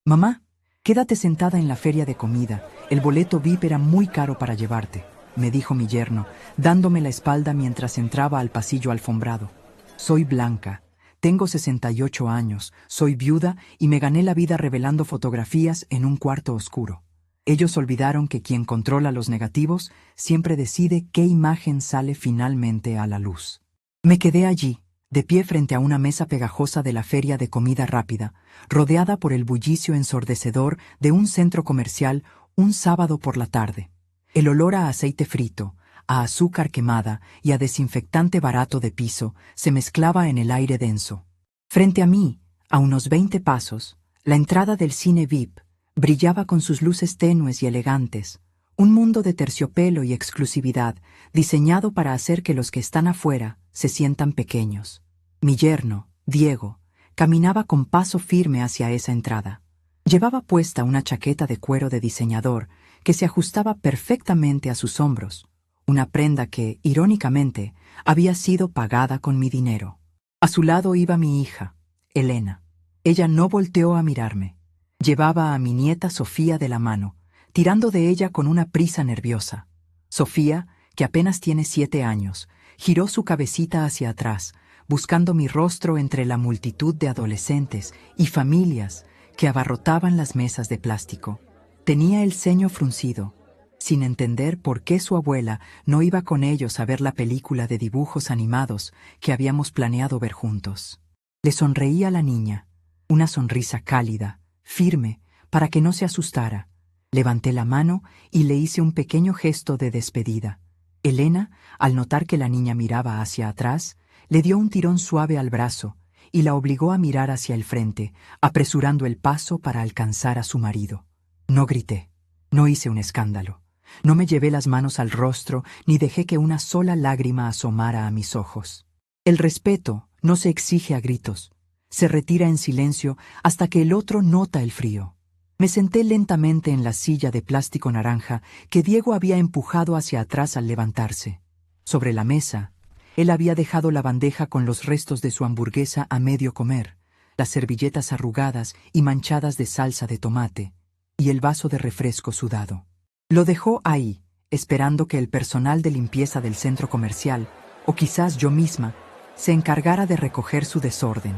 Mamá, quédate sentada en la feria de comida. El boleto VIP era muy caro para llevarte, me dijo mi yerno, dándome la espalda mientras entraba al pasillo alfombrado. Soy Blanca, tengo 68 años, soy viuda y me gané la vida revelando fotografías en un cuarto oscuro. Ellos olvidaron que quien controla los negativos siempre decide qué imagen sale finalmente a la luz. Me quedé allí, de pie frente a una mesa pegajosa de la feria de comida rápida, rodeada por el bullicio ensordecedor de un centro comercial un sábado por la tarde. El olor a aceite frito, a azúcar quemada y a desinfectante barato de piso se mezclaba en el aire denso. Frente a mí, a unos 20 pasos, la entrada del cine VIP brillaba con sus luces tenues y elegantes, un mundo de terciopelo y exclusividad diseñado para hacer que los que están afuera se sientan pequeños. Mi yerno, Diego, caminaba con paso firme hacia esa entrada. Llevaba puesta una chaqueta de cuero de diseñador que se ajustaba perfectamente a sus hombros, una prenda que, irónicamente, había sido pagada con mi dinero. A su lado iba mi hija, Elena. Ella no volteó a mirarme. Llevaba a mi nieta Sofía de la mano, tirando de ella con una prisa nerviosa. Sofía, que apenas tiene 7 años, giró su cabecita hacia atrás, buscando mi rostro entre la multitud de adolescentes y familias que abarrotaban las mesas de plástico. Tenía el ceño fruncido, sin entender por qué su abuela no iba con ellos a ver la película de dibujos animados que habíamos planeado ver juntos. Le sonreí a la niña, una sonrisa cálida, firme, para que no se asustara. Levanté la mano y le hice un pequeño gesto de despedida. Elena, al notar que la niña miraba hacia atrás, le dio un tirón suave al brazo y la obligó a mirar hacia el frente, apresurando el paso para alcanzar a su marido. No grité, no hice un escándalo, no me llevé las manos al rostro ni dejé que una sola lágrima asomara a mis ojos. El respeto no se exige a gritos, se retira en silencio hasta que el otro nota el frío. Me senté lentamente en la silla de plástico naranja que Diego había empujado hacia atrás al levantarse. Sobre la mesa, él había dejado la bandeja con los restos de su hamburguesa a medio comer, las servilletas arrugadas y manchadas de salsa de tomate, y el vaso de refresco sudado. Lo dejó ahí, esperando que el personal de limpieza del centro comercial, o quizás yo misma, se encargara de recoger su desorden.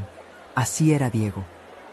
Así era Diego.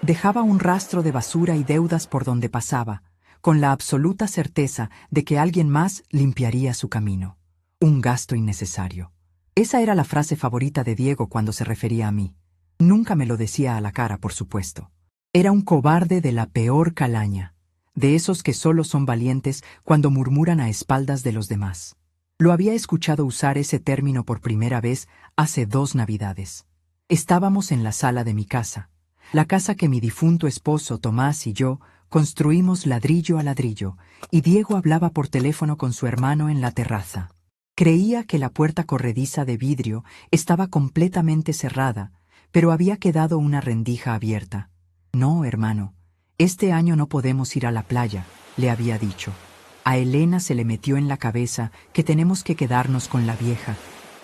Dejaba un rastro de basura y deudas por donde pasaba, con la absoluta certeza de que alguien más limpiaría su camino. Un gasto innecesario. Esa era la frase favorita de Diego cuando se refería a mí. Nunca me lo decía a la cara, por supuesto. Era un cobarde de la peor calaña, de esos que solo son valientes cuando murmuran a espaldas de los demás. Lo había escuchado usar ese término por primera vez hace 2 Navidades. Estábamos en la sala de mi casa, la casa que mi difunto esposo Tomás y yo construimos ladrillo a ladrillo, y Diego hablaba por teléfono con su hermano en la terraza. Creía que la puerta corrediza de vidrio estaba completamente cerrada, pero había quedado una rendija abierta. No, hermano, este año no podemos ir a la playa, le había dicho. A Elena se le metió en la cabeza que tenemos que quedarnos con la vieja.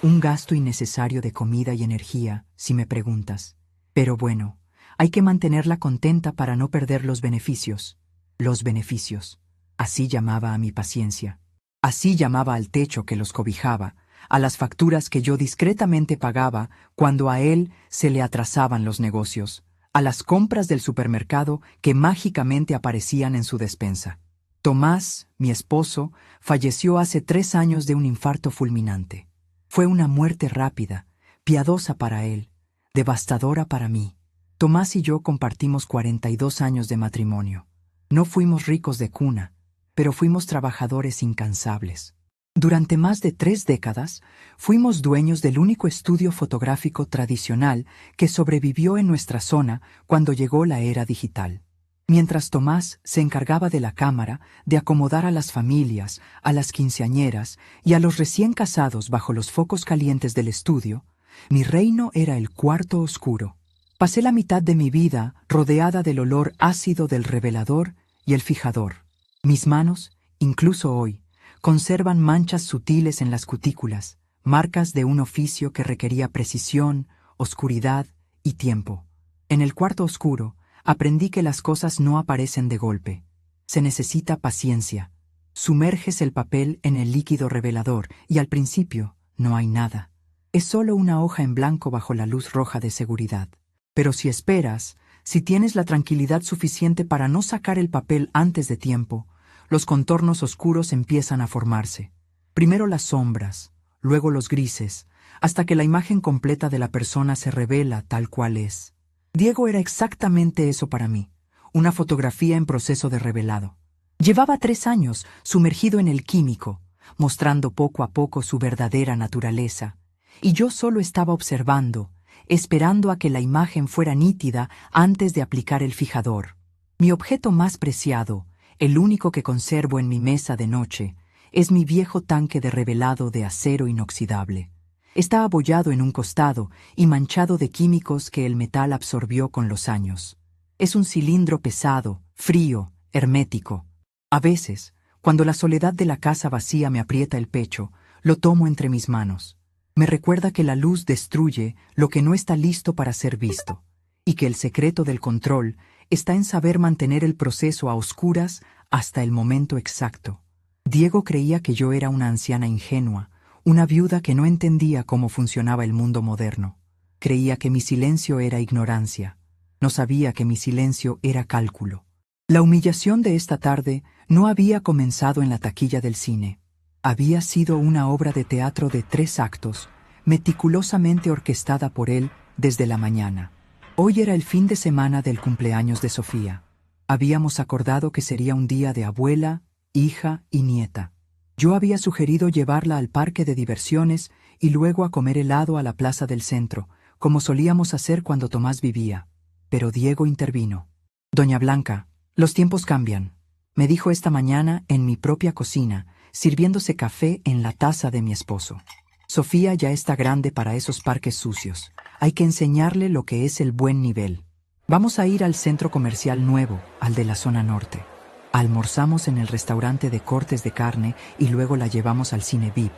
Un gasto innecesario de comida y energía, si me preguntas. Pero bueno, hay que mantenerla contenta para no perder los beneficios. Los beneficios. Así llamaba a mi paciencia. Así llamaba al techo que los cobijaba, a las facturas que yo discretamente pagaba cuando a él se le atrasaban los negocios, a las compras del supermercado que mágicamente aparecían en su despensa. Tomás, mi esposo, falleció hace 3 años de un infarto fulminante. Fue una muerte rápida, piadosa para él, devastadora para mí. Tomás y yo compartimos 42 años de matrimonio. No fuimos ricos de cuna, pero fuimos trabajadores incansables. Durante más de 3 décadas, fuimos dueños del único estudio fotográfico tradicional que sobrevivió en nuestra zona cuando llegó la era digital. Mientras Tomás se encargaba de la cámara, de acomodar a las familias, a las quinceañeras y a los recién casados bajo los focos calientes del estudio, mi reino era el cuarto oscuro. Pasé la mitad de mi vida rodeada del olor ácido del revelador y el fijador. Mis manos, incluso hoy, conservan manchas sutiles en las cutículas, marcas de un oficio que requería precisión, oscuridad y tiempo. En el cuarto oscuro, Aprendí que las cosas no aparecen de golpe. Se necesita paciencia. Sumerges el papel en el líquido revelador y al principio no hay nada. Es solo una hoja en blanco bajo la luz roja de seguridad. Pero si esperas, si tienes la tranquilidad suficiente para no sacar el papel antes de tiempo, los contornos oscuros empiezan a formarse. Primero las sombras, luego los grises, hasta que la imagen completa de la persona se revela tal cual es. Diego era exactamente eso para mí, una fotografía en proceso de revelado. Llevaba 3 años sumergido en el químico, mostrando poco a poco su verdadera naturaleza, y yo solo estaba observando, esperando a que la imagen fuera nítida antes de aplicar el fijador. Mi objeto más preciado, el único que conservo en mi mesa de noche, es mi viejo tanque de revelado de acero inoxidable. Está abollado en un costado y manchado de químicos que el metal absorbió con los años. Es un cilindro pesado, frío, hermético. A veces, cuando la soledad de la casa vacía me aprieta el pecho, lo tomo entre mis manos. Me recuerda que la luz destruye lo que no está listo para ser visto, y que el secreto del control está en saber mantener el proceso a oscuras hasta el momento exacto. Diego creía que yo era una anciana ingenua, una viuda que no entendía cómo funcionaba el mundo moderno. Creía que mi silencio era ignorancia. No sabía que mi silencio era cálculo. La humillación de esta tarde no había comenzado en la taquilla del cine. Había sido una obra de teatro de 3 actos, meticulosamente orquestada por él desde la mañana. Hoy era el fin de semana del cumpleaños de Sofía. Habíamos acordado que sería un día de abuela, hija y nieta. Yo había sugerido llevarla al parque de diversiones y luego a comer helado a la plaza del centro, como solíamos hacer cuando Tomás vivía. Pero Diego intervino. «Doña Blanca, los tiempos cambian», me dijo esta mañana en mi propia cocina, sirviéndose café en la taza de mi esposo. «Sofía ya está grande para esos parques sucios. Hay que enseñarle lo que es el buen nivel. Vamos a ir al centro comercial nuevo, al de la zona norte. Almorzamos en el restaurante de cortes de carne y luego la llevamos al cine VIP.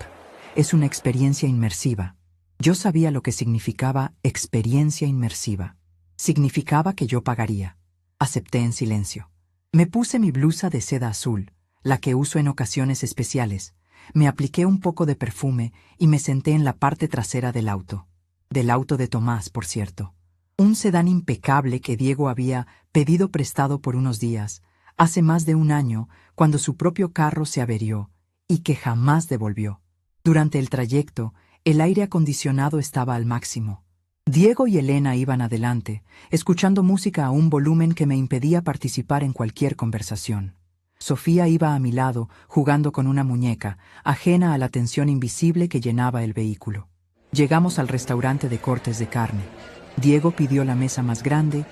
Es una experiencia inmersiva». Yo sabía lo que significaba experiencia inmersiva. Significaba que yo pagaría. Acepté en silencio. Me puse mi blusa de seda azul, la que uso en ocasiones especiales. Me apliqué un poco de perfume y me senté en la parte trasera del auto. Del auto de Tomás, por cierto. Un sedán impecable que Diego había pedido prestado por unos días, hace más de 1 año, cuando su propio carro se averió, y que jamás devolvió. Durante el trayecto, el aire acondicionado estaba al máximo. Diego y Elena iban adelante, escuchando música a un volumen que me impedía participar en cualquier conversación. Sofía iba a mi lado, jugando con una muñeca, ajena a la tensión invisible que llenaba el vehículo. Llegamos al restaurante de cortes de carne. Diego pidió la mesa más grande,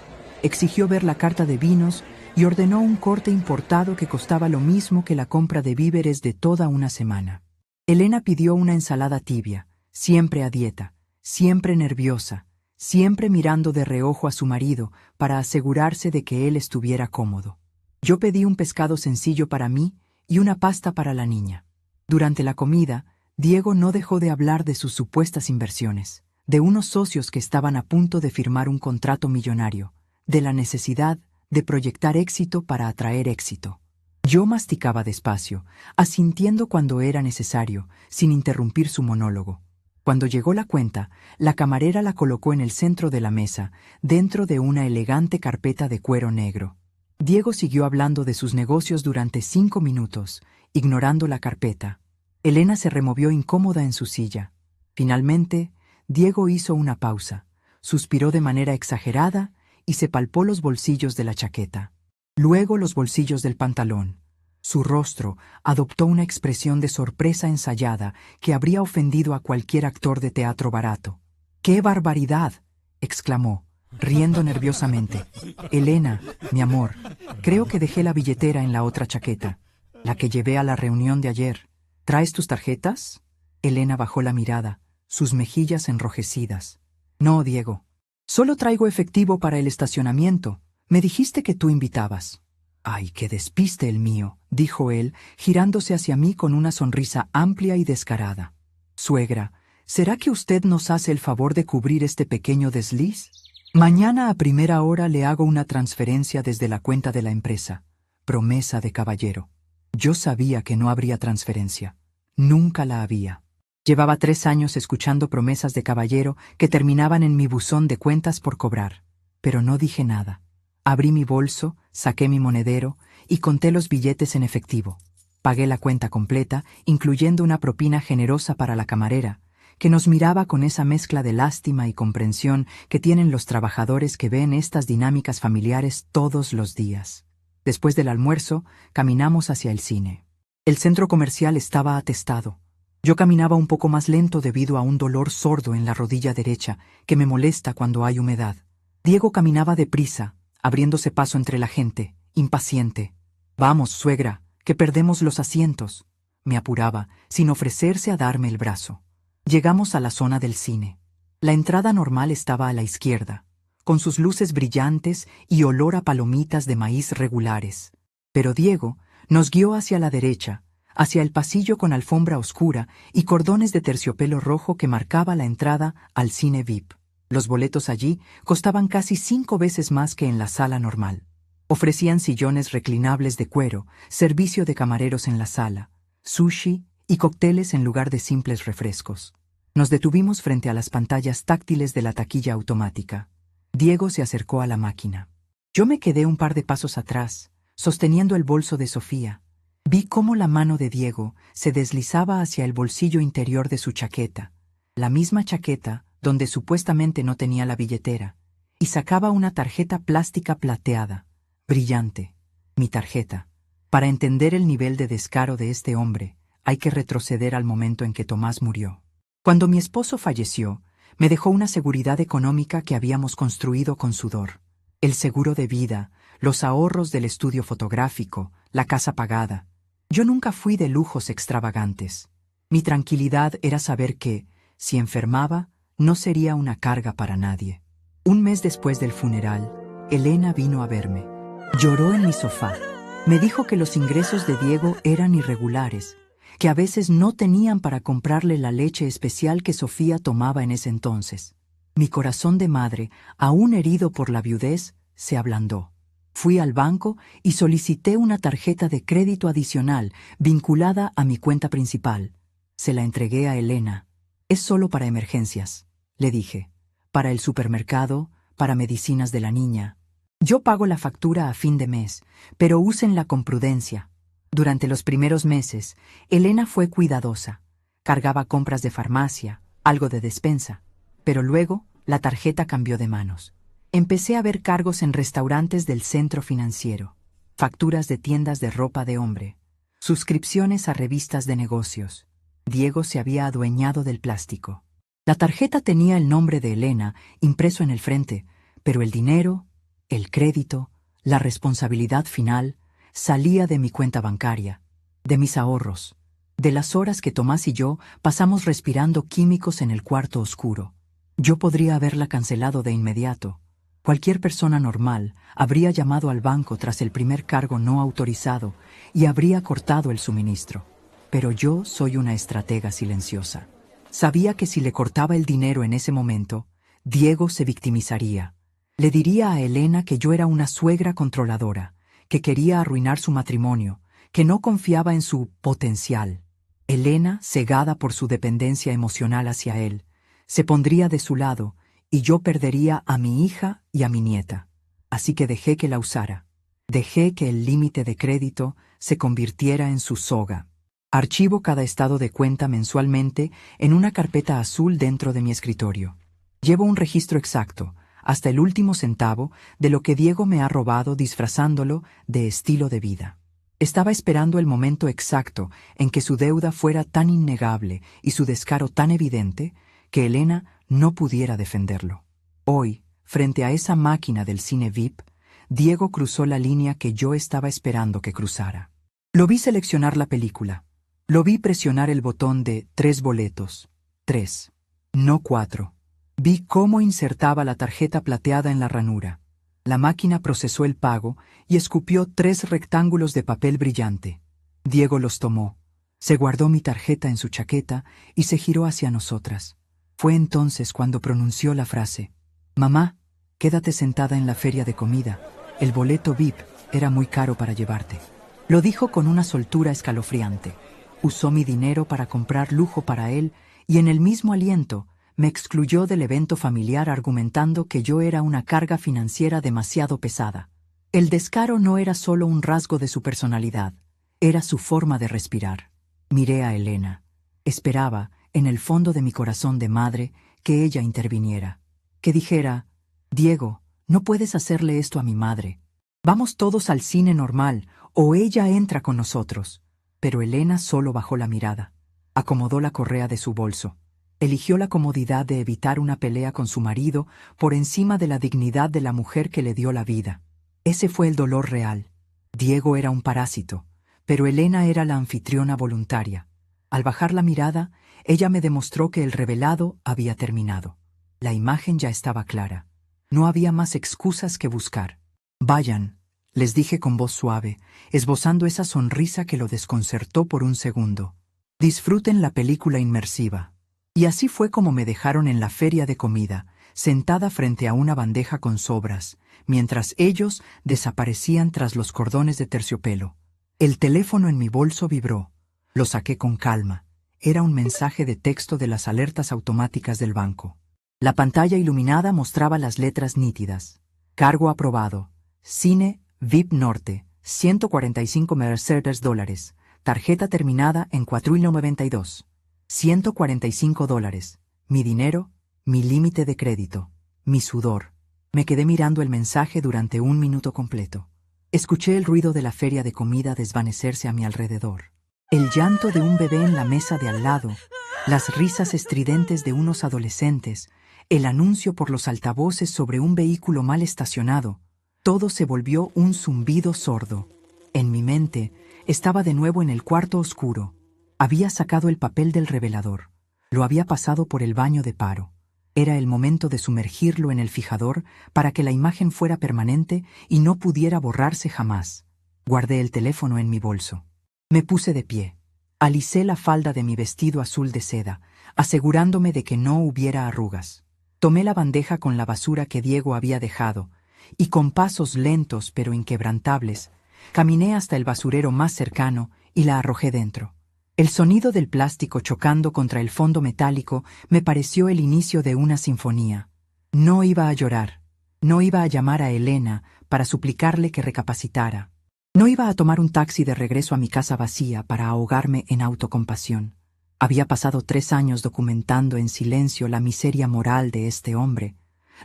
exigió ver la carta de vinos y ordenó un corte importado que costaba lo mismo que la compra de víveres de toda una semana. Elena pidió una ensalada tibia, siempre a dieta, siempre nerviosa, siempre mirando de reojo a su marido para asegurarse de que él estuviera cómodo. Yo pedí un pescado sencillo para mí y una pasta para la niña. Durante la comida, Diego no dejó de hablar de sus supuestas inversiones, de unos socios que estaban a punto de firmar un contrato millonario, de la necesidad de proyectar éxito para atraer éxito. Yo masticaba despacio, asintiendo cuando era necesario, sin interrumpir su monólogo. Cuando llegó la cuenta, la camarera la colocó en el centro de la mesa, dentro de una elegante carpeta de cuero negro. Diego siguió hablando de sus negocios durante 5 minutos, ignorando la carpeta. Elena se removió incómoda en su silla. Finalmente, Diego hizo una pausa, suspiró de manera exagerada y se palpó los bolsillos de la chaqueta. Luego los bolsillos del pantalón. Su rostro adoptó una expresión de sorpresa ensayada que habría ofendido a cualquier actor de teatro barato. «¡Qué barbaridad!», exclamó, riendo nerviosamente. «Elena, mi amor, creo que dejé la billetera en la otra chaqueta, la que llevé a la reunión de ayer. ¿Traes tus tarjetas?». Elena bajó la mirada, sus mejillas enrojecidas. «No, Diego. Solo traigo efectivo para el estacionamiento. Me dijiste que tú invitabas». «Ay, qué despiste el mío», dijo él, girándose hacia mí con una sonrisa amplia y descarada. «Suegra, ¿será que usted nos hace el favor de cubrir este pequeño desliz?». Mañana a primera hora le hago una transferencia desde la cuenta de la empresa. Promesa de caballero. Yo sabía que no habría transferencia. Nunca la había. Llevaba 3 años escuchando promesas de caballero que terminaban en mi buzón de cuentas por cobrar. Pero no dije nada. Abrí mi bolso, saqué mi monedero y conté los billetes en efectivo. Pagué la cuenta completa, incluyendo una propina generosa para la camarera, que nos miraba con esa mezcla de lástima y comprensión que tienen los trabajadores que ven estas dinámicas familiares todos los días. Después del almuerzo, caminamos hacia el cine. El centro comercial estaba atestado. Yo caminaba un poco más lento debido a un dolor sordo en la rodilla derecha que me molesta cuando hay humedad. Diego caminaba deprisa, abriéndose paso entre la gente, impaciente. «Vamos, suegra, que perdemos los asientos», me apuraba, sin ofrecerse a darme el brazo. Llegamos a la zona del cine. La entrada normal estaba a la izquierda, con sus luces brillantes y olor a palomitas de maíz regulares. Pero Diego nos guió hacia la derecha, hacia el pasillo con alfombra oscura y cordones de terciopelo rojo que marcaba la entrada al cine VIP. Los boletos allí costaban casi 5 veces más que en la sala normal. Ofrecían sillones reclinables de cuero, servicio de camareros en la sala, sushi y cócteles en lugar de simples refrescos. Nos detuvimos frente a las pantallas táctiles de la taquilla automática. Diego se acercó a la máquina. Yo me quedé un par de pasos atrás, sosteniendo el bolso de Sofía. Vi cómo la mano de Diego se deslizaba hacia el bolsillo interior de su chaqueta, la misma chaqueta donde supuestamente no tenía la billetera, y sacaba una tarjeta plástica plateada, brillante. Mi tarjeta. Para entender el nivel de descaro de este hombre, hay que retroceder al momento en que Tomás murió. Cuando mi esposo falleció, me dejó una seguridad económica que habíamos construido con sudor. El seguro de vida, los ahorros del estudio fotográfico, la casa pagada. Yo nunca fui de lujos extravagantes. Mi tranquilidad era saber que, si enfermaba, no sería una carga para nadie. Un mes después del funeral, Elena vino a verme. Lloró en mi sofá. Me dijo que los ingresos de Diego eran irregulares, que a veces no tenían para comprarle la leche especial que Sofía tomaba en ese entonces. Mi corazón de madre, aún herido por la viudez, se ablandó. Fui al banco y solicité una tarjeta de crédito adicional vinculada a mi cuenta principal. Se la entregué a Elena. «Es solo para emergencias», le dije. «Para el supermercado, para medicinas de la niña. Yo pago la factura a fin de mes, pero úsenla con prudencia». Durante los primeros meses, Elena fue cuidadosa. Cargaba compras de farmacia, algo de despensa. Pero luego, la tarjeta cambió de manos. Empecé a ver cargos en restaurantes del centro financiero, facturas de tiendas de ropa de hombre, suscripciones a revistas de negocios. Diego se había adueñado del plástico. La tarjeta tenía el nombre de Elena impreso en el frente, pero el dinero, el crédito, la responsabilidad final, salía de mi cuenta bancaria, de mis ahorros, de las horas que Tomás y yo pasamos respirando químicos en el cuarto oscuro. Yo podría haberla cancelado de inmediato. Cualquier persona normal habría llamado al banco tras el primer cargo no autorizado y habría cortado el suministro. Pero yo soy una estratega silenciosa. Sabía que si le cortaba el dinero en ese momento, Diego se victimizaría. Le diría a Elena que yo era una suegra controladora, que quería arruinar su matrimonio, que no confiaba en su potencial. Elena, cegada por su dependencia emocional hacia él, se pondría de su lado y yo perdería a mi hija y a mi nieta. Así que dejé que la usara. Dejé que el límite de crédito se convirtiera en su soga. Archivo cada estado de cuenta mensualmente en una carpeta azul dentro de mi escritorio. Llevo un registro exacto, hasta el último centavo, de lo que Diego me ha robado disfrazándolo de estilo de vida. Estaba esperando el momento exacto en que su deuda fuera tan innegable y su descaro tan evidente que Elena no pudiera defenderlo. Hoy, frente a esa máquina del cine VIP, Diego cruzó la línea que yo estaba esperando que cruzara. Lo vi seleccionar la película. Lo vi presionar el botón de 3 boletos. 3, no 4. Vi cómo insertaba la tarjeta plateada en la ranura. La máquina procesó el pago y escupió 3 rectángulos de papel brillante. Diego los tomó. Se guardó mi tarjeta en su chaqueta y se giró hacia nosotras. Fue entonces cuando pronunció la frase: «Mamá, Quédate sentada en la feria de comida. El boleto VIP era muy caro para llevarte. Lo dijo con una soltura escalofriante. Usó mi dinero para comprar lujo para él y en el mismo aliento me excluyó del evento familiar argumentando que yo era una carga financiera demasiado pesada. El descaro no era solo un rasgo de su personalidad, era su forma de respirar. Miré a Elena. Esperaba, en el fondo de mi corazón de madre, que ella interviniera. Que dijera: Diego, no puedes hacerle esto a mi madre. Vamos todos al cine normal, o ella entra con nosotros. Pero Elena solo bajó la mirada. Acomodó la correa de su bolso. Eligió la comodidad de evitar una pelea con su marido por encima de la dignidad de la mujer que le dio la vida. Ese fue el dolor real. Diego era un parásito, pero Elena era la anfitriona voluntaria. Al bajar la mirada, ella me demostró que el revelado había terminado. La imagen ya estaba clara. No había más excusas que buscar. Vayan, les dije con voz suave, esbozando esa sonrisa que lo desconcertó por un segundo. Disfruten la película inmersiva. Y así fue como me dejaron en la feria de comida, sentada frente a una bandeja con sobras, mientras ellos desaparecían tras los cordones de terciopelo. El teléfono en mi bolso vibró. Lo saqué con calma. Era un mensaje de texto de las alertas automáticas del banco. La pantalla iluminada mostraba las letras nítidas. Cargo aprobado. Cine VIP Norte, 145 Mercedes dólares. Tarjeta terminada en 4,92. $145. Mi dinero, mi límite de crédito, mi sudor. Me quedé mirando el mensaje durante un minuto completo. Escuché el ruido de la feria de comida desvanecerse a mi alrededor. El llanto de un bebé en la mesa de al lado, las risas estridentes de unos adolescentes, el anuncio por los altavoces sobre un vehículo mal estacionado. Todo se volvió un zumbido sordo. En mi mente, estaba de nuevo en el cuarto oscuro. Había sacado el papel del revelador. Lo había pasado por el baño de paro. Era el momento de sumergirlo en el fijador para que la imagen fuera permanente y no pudiera borrarse jamás. Guardé el teléfono en mi bolso. Me puse de pie. Alicé la falda de mi vestido azul de seda, asegurándome de que no hubiera arrugas. Tomé la bandeja con la basura que Diego había dejado, y con pasos lentos pero inquebrantables, caminé hasta el basurero más cercano y la arrojé dentro. El sonido del plástico chocando contra el fondo metálico me pareció el inicio de una sinfonía. No iba a llorar. No iba a llamar a Elena para suplicarle que recapacitara. No iba a tomar un taxi de regreso a mi casa vacía para ahogarme en autocompasión. Había pasado 3 años documentando en silencio la miseria moral de este hombre,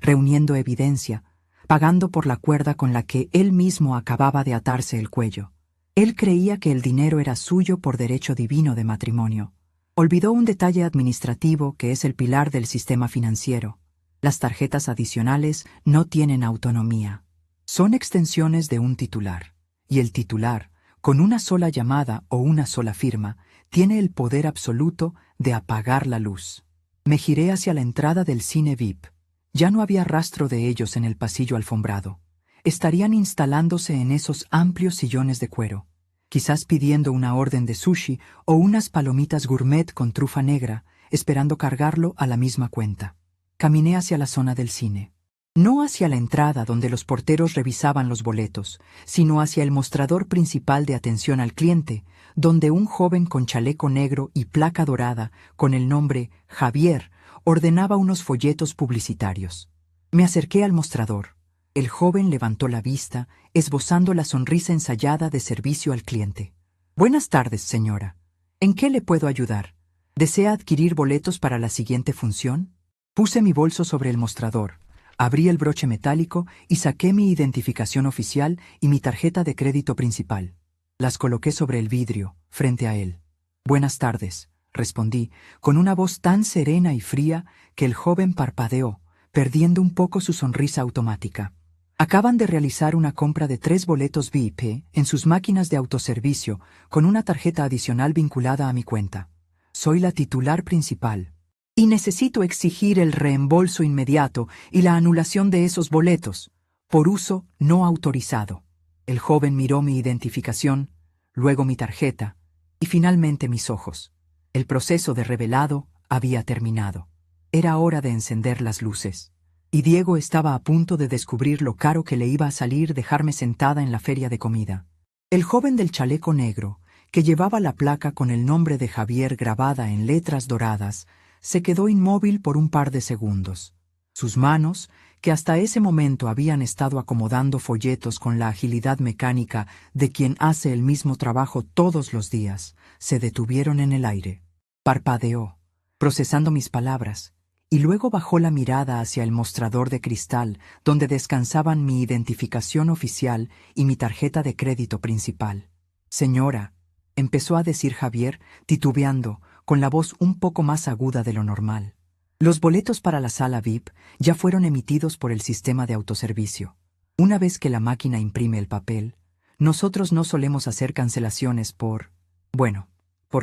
reuniendo evidencia, pagando por la cuerda con la que él mismo acababa de atarse el cuello. Él creía que el dinero era suyo por derecho divino de matrimonio. Olvidó un detalle administrativo que es el pilar del sistema financiero. Las tarjetas adicionales no tienen autonomía. Son extensiones de un titular. Y el titular, con una sola llamada o una sola firma, tiene el poder absoluto de apagar la luz. Me giré hacia la entrada del cine VIP. Ya no había rastro de ellos en el pasillo alfombrado. Estarían instalándose en esos amplios sillones de cuero, quizás pidiendo una orden de sushi o unas palomitas gourmet con trufa negra, esperando cargarlo a la misma cuenta. Caminé hacia la zona del cine. No hacia la entrada donde los porteros revisaban los boletos, sino hacia el mostrador principal de atención al cliente, donde un joven con chaleco negro y placa dorada, con el nombre Javier, ordenaba unos folletos publicitarios. Me acerqué al mostrador. El joven levantó la vista, esbozando la sonrisa ensayada de servicio al cliente. «Buenas tardes, señora. ¿En qué le puedo ayudar? ¿Desea adquirir boletos para la siguiente función?» Puse mi bolso sobre el mostrador. Abrí el broche metálico y saqué mi identificación oficial y mi tarjeta de crédito principal. Las coloqué sobre el vidrio, frente a él. «Buenas tardes», respondí, con una voz tan serena y fría que el joven parpadeó, perdiendo un poco su sonrisa automática. Acaban de realizar una compra de 3 boletos VIP en sus máquinas de autoservicio con una tarjeta adicional vinculada a mi cuenta. Soy la titular principal. Y necesito exigir el reembolso inmediato y la anulación de esos boletos, por uso no autorizado. El joven miró mi identificación, luego mi tarjeta, y finalmente mis ojos. El proceso de revelado había terminado. Era hora de encender las luces. y Diego estaba a punto de descubrir lo caro que le iba a salir dejarme sentada en la feria de comida. El joven del chaleco negro, que llevaba la placa con el nombre de Javier grabada en letras doradas, se quedó inmóvil por un par de segundos. Sus manos, que hasta ese momento habían estado acomodando folletos con la agilidad mecánica de quien hace el mismo trabajo todos los días, se detuvieron en el aire. Parpadeó, procesando mis palabras, y luego bajó la mirada hacia el mostrador de cristal donde descansaban mi identificación oficial y mi tarjeta de crédito principal. «Señora», empezó a decir Javier, titubeando, con la voz un poco más aguda de lo normal. Los boletos para la sala VIP ya fueron emitidos por el sistema de autoservicio. Una vez que la máquina imprime el papel, nosotros no solemos hacer cancelaciones por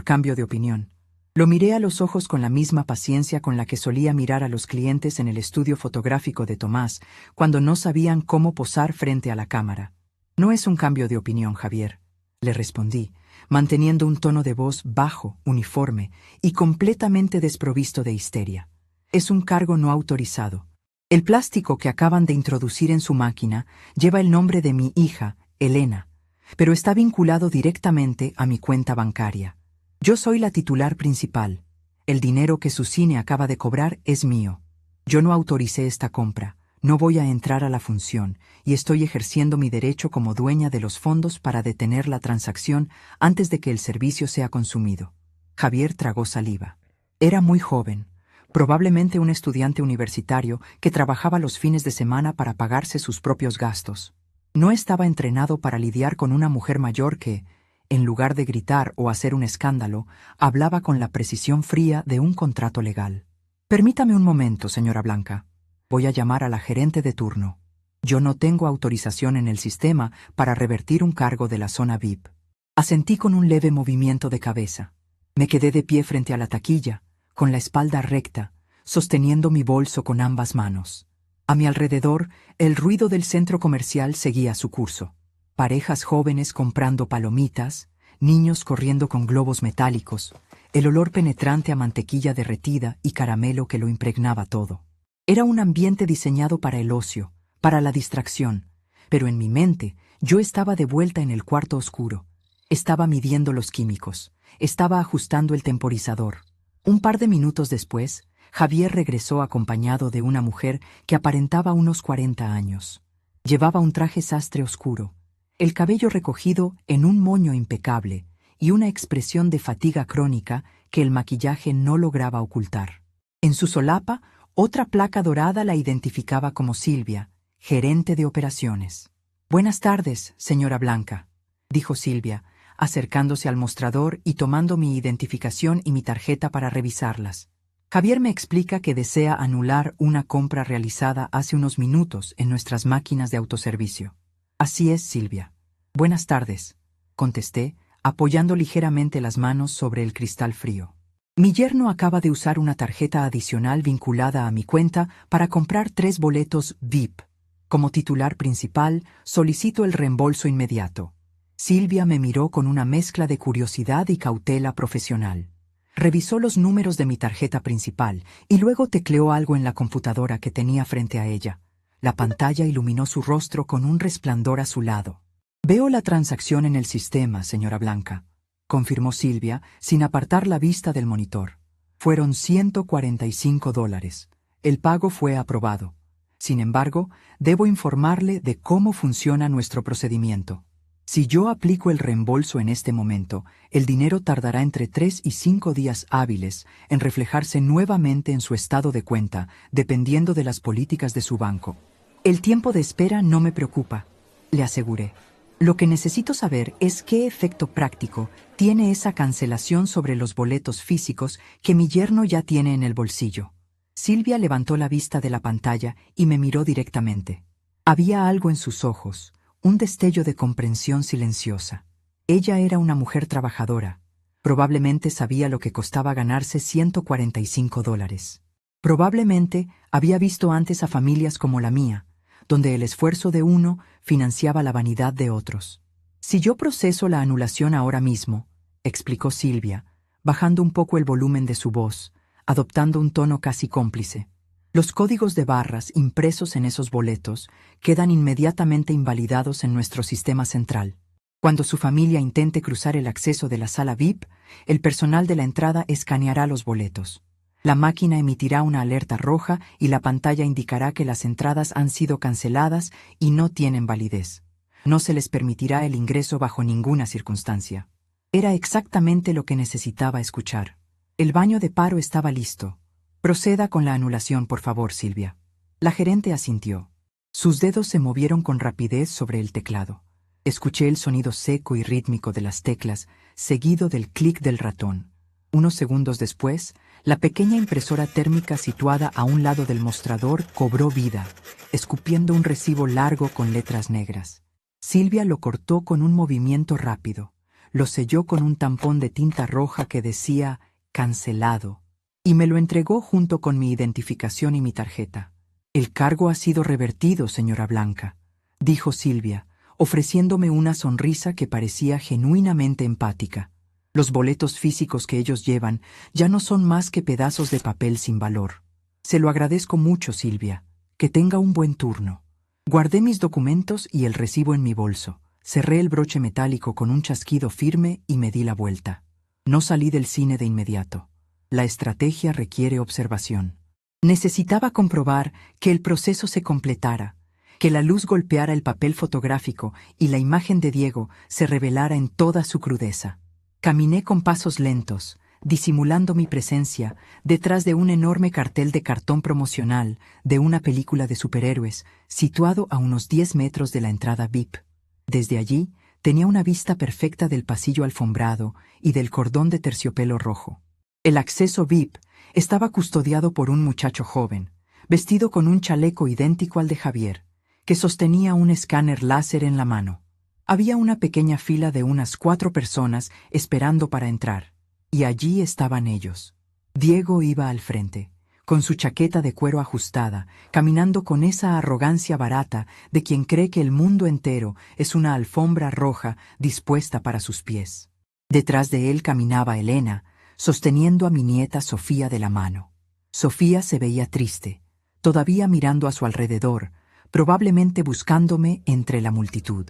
cambio de opinión. Lo miré a los ojos con la misma paciencia con la que solía mirar a los clientes en el estudio fotográfico de Tomás cuando no sabían cómo posar frente a la cámara. «No es un cambio de opinión, Javier», le respondí, manteniendo un tono de voz bajo, uniforme y completamente desprovisto de histeria. «Es un cargo no autorizado. El plástico que acaban de introducir en su máquina lleva el nombre de mi hija, Elena, pero está vinculado directamente a mi cuenta bancaria. Yo soy la titular principal. El dinero que su cine acaba de cobrar es mío. Yo no autoricé esta compra, no voy a entrar a la función y estoy ejerciendo mi derecho como dueña de los fondos para detener la transacción antes de que el servicio sea consumido». Javier tragó saliva. Era muy joven, probablemente un estudiante universitario que trabajaba los fines de semana para pagarse sus propios gastos. No estaba entrenado para lidiar con una mujer mayor que, en lugar de gritar o hacer un escándalo, hablaba con la precisión fría de un contrato legal. «Permítame un momento, señora Blanca. Voy a llamar a la gerente de turno. Yo no tengo autorización en el sistema para revertir un cargo de la zona VIP». Asentí con un leve movimiento de cabeza. Me quedé de pie frente a la taquilla, con la espalda recta, sosteniendo mi bolso con ambas manos. A mi alrededor, el ruido del centro comercial seguía su curso. Parejas jóvenes comprando palomitas, niños corriendo con globos metálicos, el olor penetrante a mantequilla derretida y caramelo que lo impregnaba todo. Era un ambiente diseñado para el ocio, para la distracción, pero en mi mente yo estaba de vuelta en el cuarto oscuro. Estaba midiendo los químicos, estaba ajustando el temporizador. Un par de minutos después, Javier regresó acompañado de una mujer que aparentaba unos 40 años. Llevaba un traje sastre oscuro, el cabello recogido en un moño impecable y una expresión de fatiga crónica que el maquillaje no lograba ocultar. En su solapa, otra placa dorada la identificaba como Silvia, gerente de operaciones. «Buenas tardes, señora Blanca», dijo Silvia, acercándose al mostrador y tomando mi identificación y mi tarjeta para revisarlas. «Javier me explica que desea anular una compra realizada hace unos minutos en nuestras máquinas de autoservicio». «Así es, Silvia. Buenas tardes», contesté, apoyando ligeramente las manos sobre el cristal frío. «Mi yerno acaba de usar una tarjeta adicional vinculada a mi cuenta para comprar 3 boletos VIP. Como titular principal, solicito el reembolso inmediato». Silvia me miró con una mezcla de curiosidad y cautela profesional. Revisó los números de mi tarjeta principal y luego tecleó algo en la computadora que tenía frente a ella. La pantalla iluminó su rostro con un resplandor azulado. «Veo la transacción en el sistema, señora Blanca», confirmó Silvia, sin apartar la vista del monitor. «Fueron $145. El pago fue aprobado. Sin embargo, debo informarle de cómo funciona nuestro procedimiento. Si yo aplico el reembolso en este momento, el dinero tardará entre 3 y 5 días hábiles en reflejarse nuevamente en su estado de cuenta, dependiendo de las políticas de su banco. El tiempo de espera no me preocupa», le aseguré. «Lo que necesito saber es qué efecto práctico tiene esa cancelación sobre los boletos físicos que mi yerno ya tiene en el bolsillo». Silvia levantó la vista de la pantalla y me miró directamente. Había algo en sus ojos, un destello de comprensión silenciosa. Ella era una mujer trabajadora. Probablemente sabía lo que costaba ganarse $145. Probablemente había visto antes a familias como la mía, donde el esfuerzo de uno financiaba la vanidad de otros. «Si yo proceso la anulación ahora mismo», explicó Silvia, bajando un poco el volumen de su voz, adoptando un tono casi cómplice, Los códigos de barras impresos en esos boletos quedan inmediatamente invalidados en nuestro sistema central. Cuando su familia intente cruzar el acceso de la sala VIP, el personal de la entrada escaneará los boletos. La máquina emitirá una alerta roja y la pantalla indicará que las entradas han sido canceladas y no tienen validez. No se les permitirá el ingreso bajo ninguna circunstancia. Era exactamente lo que necesitaba escuchar. El baño de paro estaba listo. Proceda con la anulación, por favor, Silvia. La gerente asintió. Sus dedos se movieron con rapidez sobre el teclado. Escuché el sonido seco y rítmico de las teclas, seguido del clic del ratón. Unos segundos después, la pequeña impresora térmica situada a un lado del mostrador cobró vida, escupiendo un recibo largo con letras negras. Silvia lo cortó con un movimiento rápido. Lo selló con un tampón de tinta roja que decía «cancelado» y me lo entregó junto con mi identificación y mi tarjeta. «El cargo ha sido revertido, señora Blanca», dijo Silvia, ofreciéndome una sonrisa que parecía genuinamente empática. Los boletos físicos que ellos llevan ya no son más que pedazos de papel sin valor. Se lo agradezco mucho, Silvia. Que tenga un buen turno. Guardé mis documentos y el recibo en mi bolso. Cerré el broche metálico con un chasquido firme y me di la vuelta. No salí del cine de inmediato. La estrategia requiere observación. Necesitaba comprobar que el proceso se completara, que la luz golpeara el papel fotográfico y la imagen de Diego se revelara en toda su crudeza. Caminé con pasos lentos, disimulando mi presencia, detrás de un enorme cartel de cartón promocional de una película de superhéroes, situado a unos 10 metros de la entrada VIP. Desde allí, tenía una vista perfecta del pasillo alfombrado y del cordón de terciopelo rojo. El acceso VIP estaba custodiado por un muchacho joven, vestido con un chaleco idéntico al de Javier, que sostenía un escáner láser en la mano. Había una pequeña fila de unas 4 personas esperando para entrar, y allí estaban ellos. Diego iba al frente, con su chaqueta de cuero ajustada, caminando con esa arrogancia barata de quien cree que el mundo entero es una alfombra roja dispuesta para sus pies. Detrás de él caminaba Elena, sosteniendo a mi nieta Sofía de la mano. Sofía se veía triste, todavía mirando a su alrededor, probablemente buscándome entre la multitud.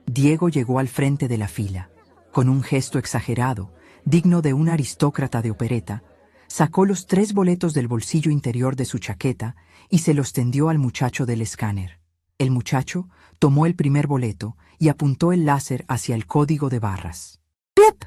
Diego llegó al frente de la fila. Con un gesto exagerado, digno de un aristócrata de opereta, sacó los 3 boletos del bolsillo interior de su chaqueta y se los tendió al muchacho del escáner. El muchacho tomó el primer boleto y apuntó el láser hacia el código de barras. ¡Pip!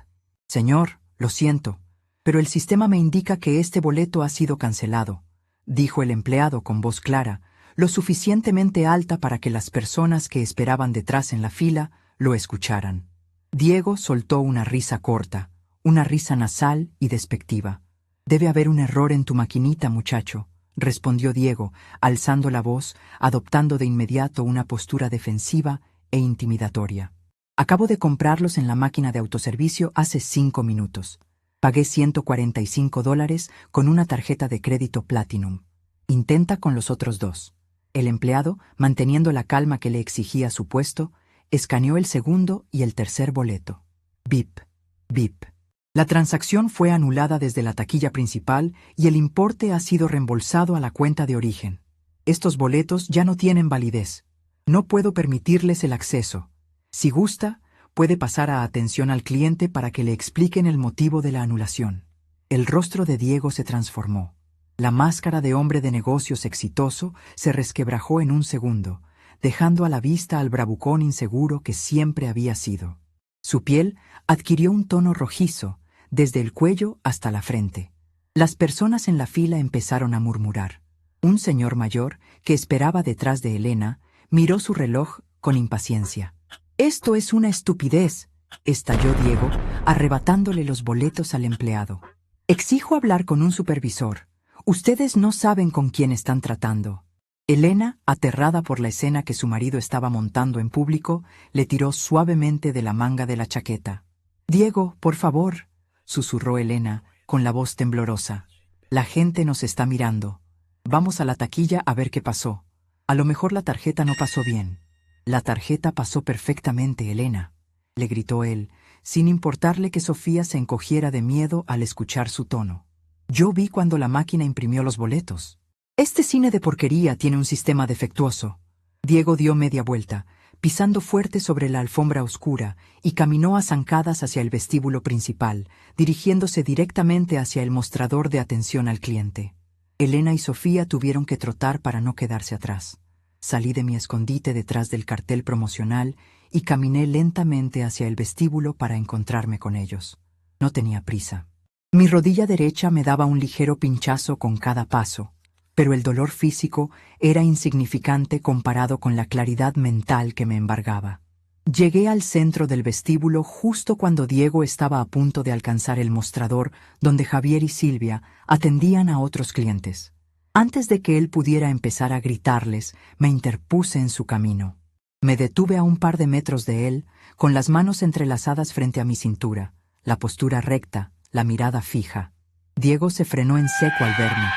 Señor, lo siento, pero el sistema me indica que este boleto ha sido cancelado, dijo el empleado con voz clara, lo suficientemente alta para que las personas que esperaban detrás en la fila lo escucharan. Diego soltó una risa corta, una risa nasal y despectiva. «Debe haber un error en tu maquinita, muchacho», respondió Diego, alzando la voz, adoptando de inmediato una postura defensiva e intimidatoria. «Acabo de comprarlos en la máquina de autoservicio hace 5 minutos. Pagué $145 con una tarjeta de crédito Platinum. Intenta con los otros 2. El empleado, manteniendo la calma que le exigía su puesto, escaneó el segundo y el tercer boleto. Bip, bip. La transacción fue anulada desde la taquilla principal y el importe ha sido reembolsado a la cuenta de origen. Estos boletos ya no tienen validez. No puedo permitirles el acceso. Si gusta, puede pasar a atención al cliente para que le expliquen el motivo de la anulación. El rostro de Diego se transformó. La máscara de hombre de negocios exitoso se resquebrajó en un segundo, dejando a la vista al bravucón inseguro que siempre había sido. Su piel adquirió un tono rojizo, desde el cuello hasta la frente. Las personas en la fila empezaron a murmurar. Un señor mayor, que esperaba detrás de Elena, miró su reloj con impaciencia. «Esto es una estupidez», estalló Diego, arrebatándole los boletos al empleado. «Exijo hablar con un supervisor. Ustedes no saben con quién están tratando». Elena, aterrada por la escena que su marido estaba montando en público, le tiró suavemente de la manga de la chaqueta. «Diego, por favor», susurró Elena, con la voz temblorosa. «La gente nos está mirando. Vamos a la taquilla a ver qué pasó. A lo mejor la tarjeta no pasó bien». «La tarjeta pasó perfectamente, Elena», le gritó él, sin importarle que Sofía se encogiera de miedo al escuchar su tono. «Yo vi cuando la máquina imprimió los boletos». Este cine de porquería tiene un sistema defectuoso. Diego dio media vuelta, pisando fuerte sobre la alfombra oscura, y caminó a zancadas hacia el vestíbulo principal, dirigiéndose directamente hacia el mostrador de atención al cliente. Elena y Sofía tuvieron que trotar para no quedarse atrás. Salí de mi escondite detrás del cartel promocional y caminé lentamente hacia el vestíbulo para encontrarme con ellos. No tenía prisa. Mi rodilla derecha me daba un ligero pinchazo con cada paso, pero el dolor físico era insignificante comparado con la claridad mental que me embargaba. Llegué al centro del vestíbulo justo cuando Diego estaba a punto de alcanzar el mostrador donde Javier y Silvia atendían a otros clientes. Antes de que él pudiera empezar a gritarles, me interpuse en su camino. Me detuve a un par de metros de él, con las manos entrelazadas frente a mi cintura, la postura recta, la mirada fija. Diego se frenó en seco al verme.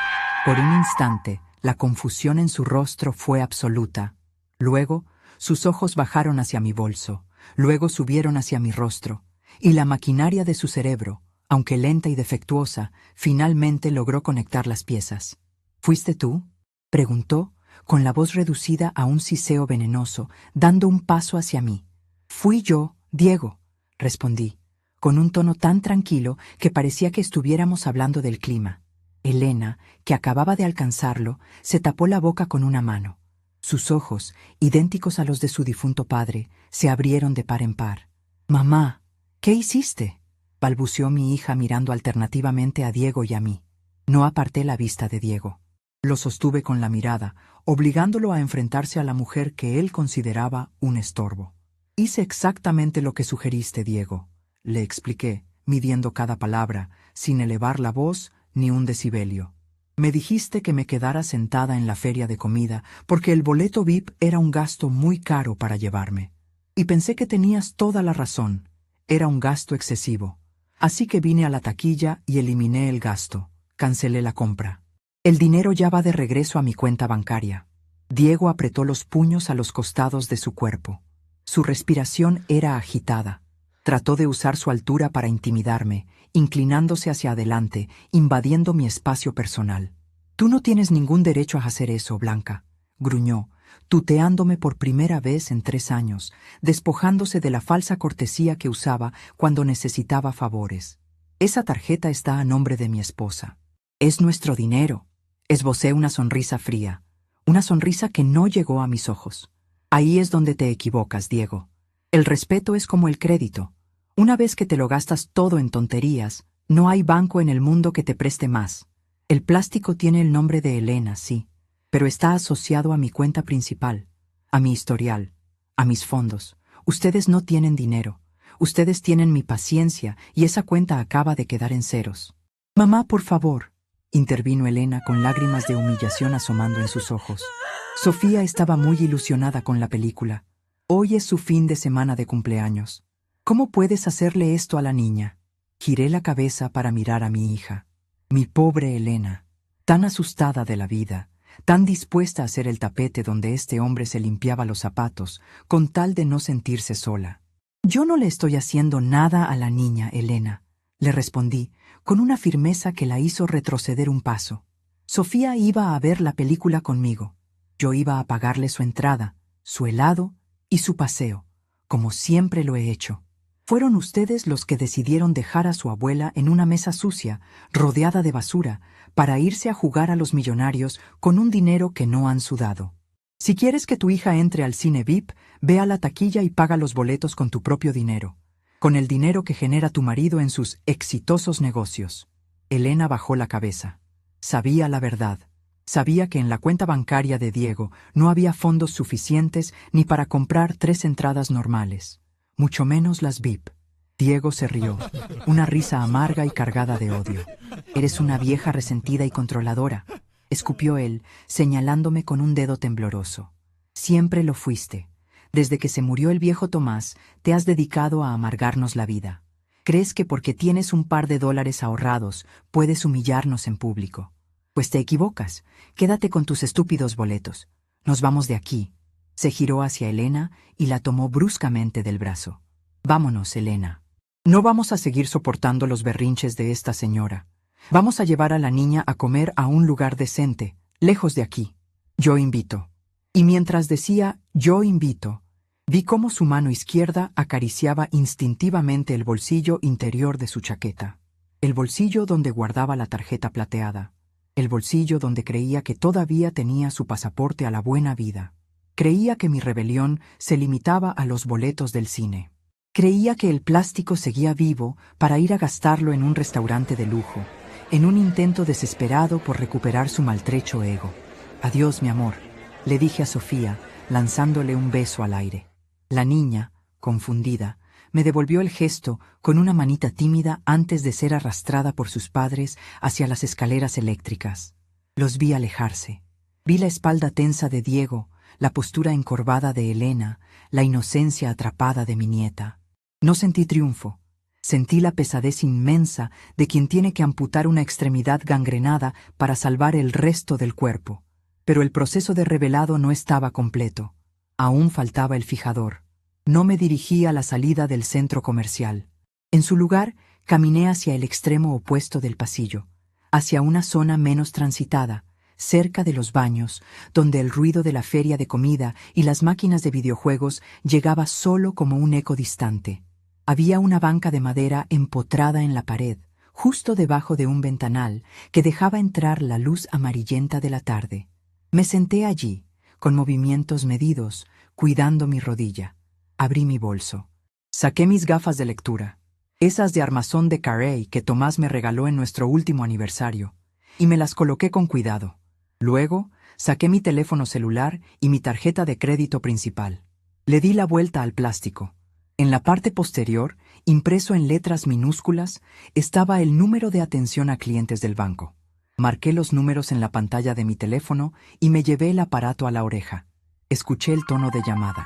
Por un instante, la confusión en su rostro fue absoluta. Luego, sus ojos bajaron hacia mi bolso, luego subieron hacia mi rostro, y la maquinaria de su cerebro, aunque lenta y defectuosa, finalmente logró conectar las piezas. ¿Fuiste tú?, preguntó, con la voz reducida a un siseo venenoso, dando un paso hacia mí. Fui yo, Diego, respondí, con un tono tan tranquilo que parecía que estuviéramos hablando del clima. Elena, que acababa de alcanzarlo, se tapó la boca con una mano. Sus ojos, idénticos a los de su difunto padre, se abrieron de par en par. «Mamá, ¿qué hiciste?», balbuceó mi hija mirando alternativamente a Diego y a mí. No aparté la vista de Diego. Lo sostuve con la mirada, obligándolo a enfrentarse a la mujer que él consideraba un estorbo. «Hice exactamente lo que sugeriste, Diego», le expliqué, midiendo cada palabra, sin elevar la voz ni un decibelio. «Me dijiste que me quedara sentada en la feria de comida porque el boleto VIP era un gasto muy caro para llevarme. Y pensé que tenías toda la razón. Era un gasto excesivo. Así que vine a la taquilla y eliminé el gasto. Cancelé la compra. El dinero ya va de regreso a mi cuenta bancaria». Diego apretó los puños a los costados de su cuerpo. Su respiración era agitada. Trató de usar su altura para intimidarme, inclinándose hacia adelante, invadiendo mi espacio personal. «Tú no tienes ningún derecho a hacer eso, Blanca», gruñó, tuteándome por primera vez en 3 años, despojándose de la falsa cortesía que usaba cuando necesitaba favores. «Esa tarjeta está a nombre de mi esposa. Es nuestro dinero». Esbocé una sonrisa fría, una sonrisa que no llegó a mis ojos. «Ahí es donde te equivocas, Diego. El respeto es como el crédito. Una vez que te lo gastas todo en tonterías, no hay banco en el mundo que te preste más. El plástico tiene el nombre de Elena, sí, pero está asociado a mi cuenta principal, a mi historial, a mis fondos. Ustedes no tienen dinero. Ustedes tienen mi paciencia y esa cuenta acaba de quedar en ceros». «Mamá, por favor», intervino Elena con lágrimas de humillación asomando en sus ojos. Sofía estaba muy ilusionada con la película. Hoy es su fin de semana de cumpleaños. ¿Cómo puedes hacerle esto a la niña? Giré la cabeza para mirar a mi hija. Mi pobre Elena, tan asustada de la vida, tan dispuesta a hacer el tapete donde este hombre se limpiaba los zapatos, con tal de no sentirse sola. «Yo no le estoy haciendo nada a la niña, Elena», le respondí, con una firmeza que la hizo retroceder un paso. Sofía iba a ver la película conmigo. Yo iba a pagarle su entrada, su helado y su paseo, como siempre lo he hecho. Fueron ustedes los que decidieron dejar a su abuela en una mesa sucia, rodeada de basura, para irse a jugar a los millonarios con un dinero que no han sudado. Si quieres que tu hija entre al cine VIP, ve a la taquilla y paga los boletos con tu propio dinero, con el dinero que genera tu marido en sus exitosos negocios». Elena bajó la cabeza. Sabía la verdad. Sabía que en la cuenta bancaria de Diego no había fondos suficientes ni para comprar 3 entradas normales, mucho menos las VIP. Diego se rió, una risa amarga y cargada de odio. «Eres una vieja resentida y controladora», escupió él, señalándome con un dedo tembloroso. «Siempre lo fuiste. Desde que se murió el viejo Tomás, te has dedicado a amargarnos la vida. Crees que porque tienes un par de dólares ahorrados, puedes humillarnos en público. Pues te equivocas. Quédate con tus estúpidos boletos. Nos vamos de aquí». Se giró hacia Elena y la tomó bruscamente del brazo. «Vámonos, Elena. No vamos a seguir soportando los berrinches de esta señora. Vamos a llevar a la niña a comer a un lugar decente», Lejos de aquí. Yo invito. Y mientras decía yo invito, vi cómo su mano izquierda acariciaba instintivamente el bolsillo interior de su chaqueta. El bolsillo donde guardaba la tarjeta plateada. El bolsillo donde creía que todavía tenía su pasaporte a la buena vida. Creía que mi rebelión se limitaba a los boletos del cine. Creía que el plástico seguía vivo para ir a gastarlo en un restaurante de lujo, en un intento desesperado por recuperar su maltrecho ego. Adiós, mi amor, le dije a Sofía, lanzándole un beso al aire. La niña, confundida, me devolvió el gesto con una manita tímida antes de ser arrastrada por sus padres hacia las escaleras eléctricas. Los vi alejarse. Vi la espalda tensa de Diego, la postura encorvada de Elena, la inocencia atrapada de mi nieta. No sentí triunfo. Sentí la pesadez inmensa de quien tiene que amputar una extremidad gangrenada para salvar el resto del cuerpo. Pero el proceso de revelado no estaba completo. Aún faltaba el fijador. No me dirigí a la salida del centro comercial. En su lugar, caminé hacia el extremo opuesto del pasillo, hacia una zona menos transitada, cerca de los baños, donde el ruido de la feria de comida y las máquinas de videojuegos llegaba solo como un eco distante. Había una banca de madera empotrada en la pared, justo debajo de un ventanal que dejaba entrar la luz amarillenta de la tarde. Me senté allí, con movimientos medidos, cuidando mi rodilla. Abrí mi bolso. Saqué mis gafas de lectura, esas de armazón de Carrey que Tomás me regaló en nuestro último aniversario, y me las coloqué con cuidado. Luego, saqué mi teléfono celular y mi tarjeta de crédito principal. Le di la vuelta al plástico. En la parte posterior, impreso en letras minúsculas, estaba el número de atención a clientes del banco. Marqué los números en la pantalla de mi teléfono y me llevé el aparato a la oreja. Escuché el tono de llamada.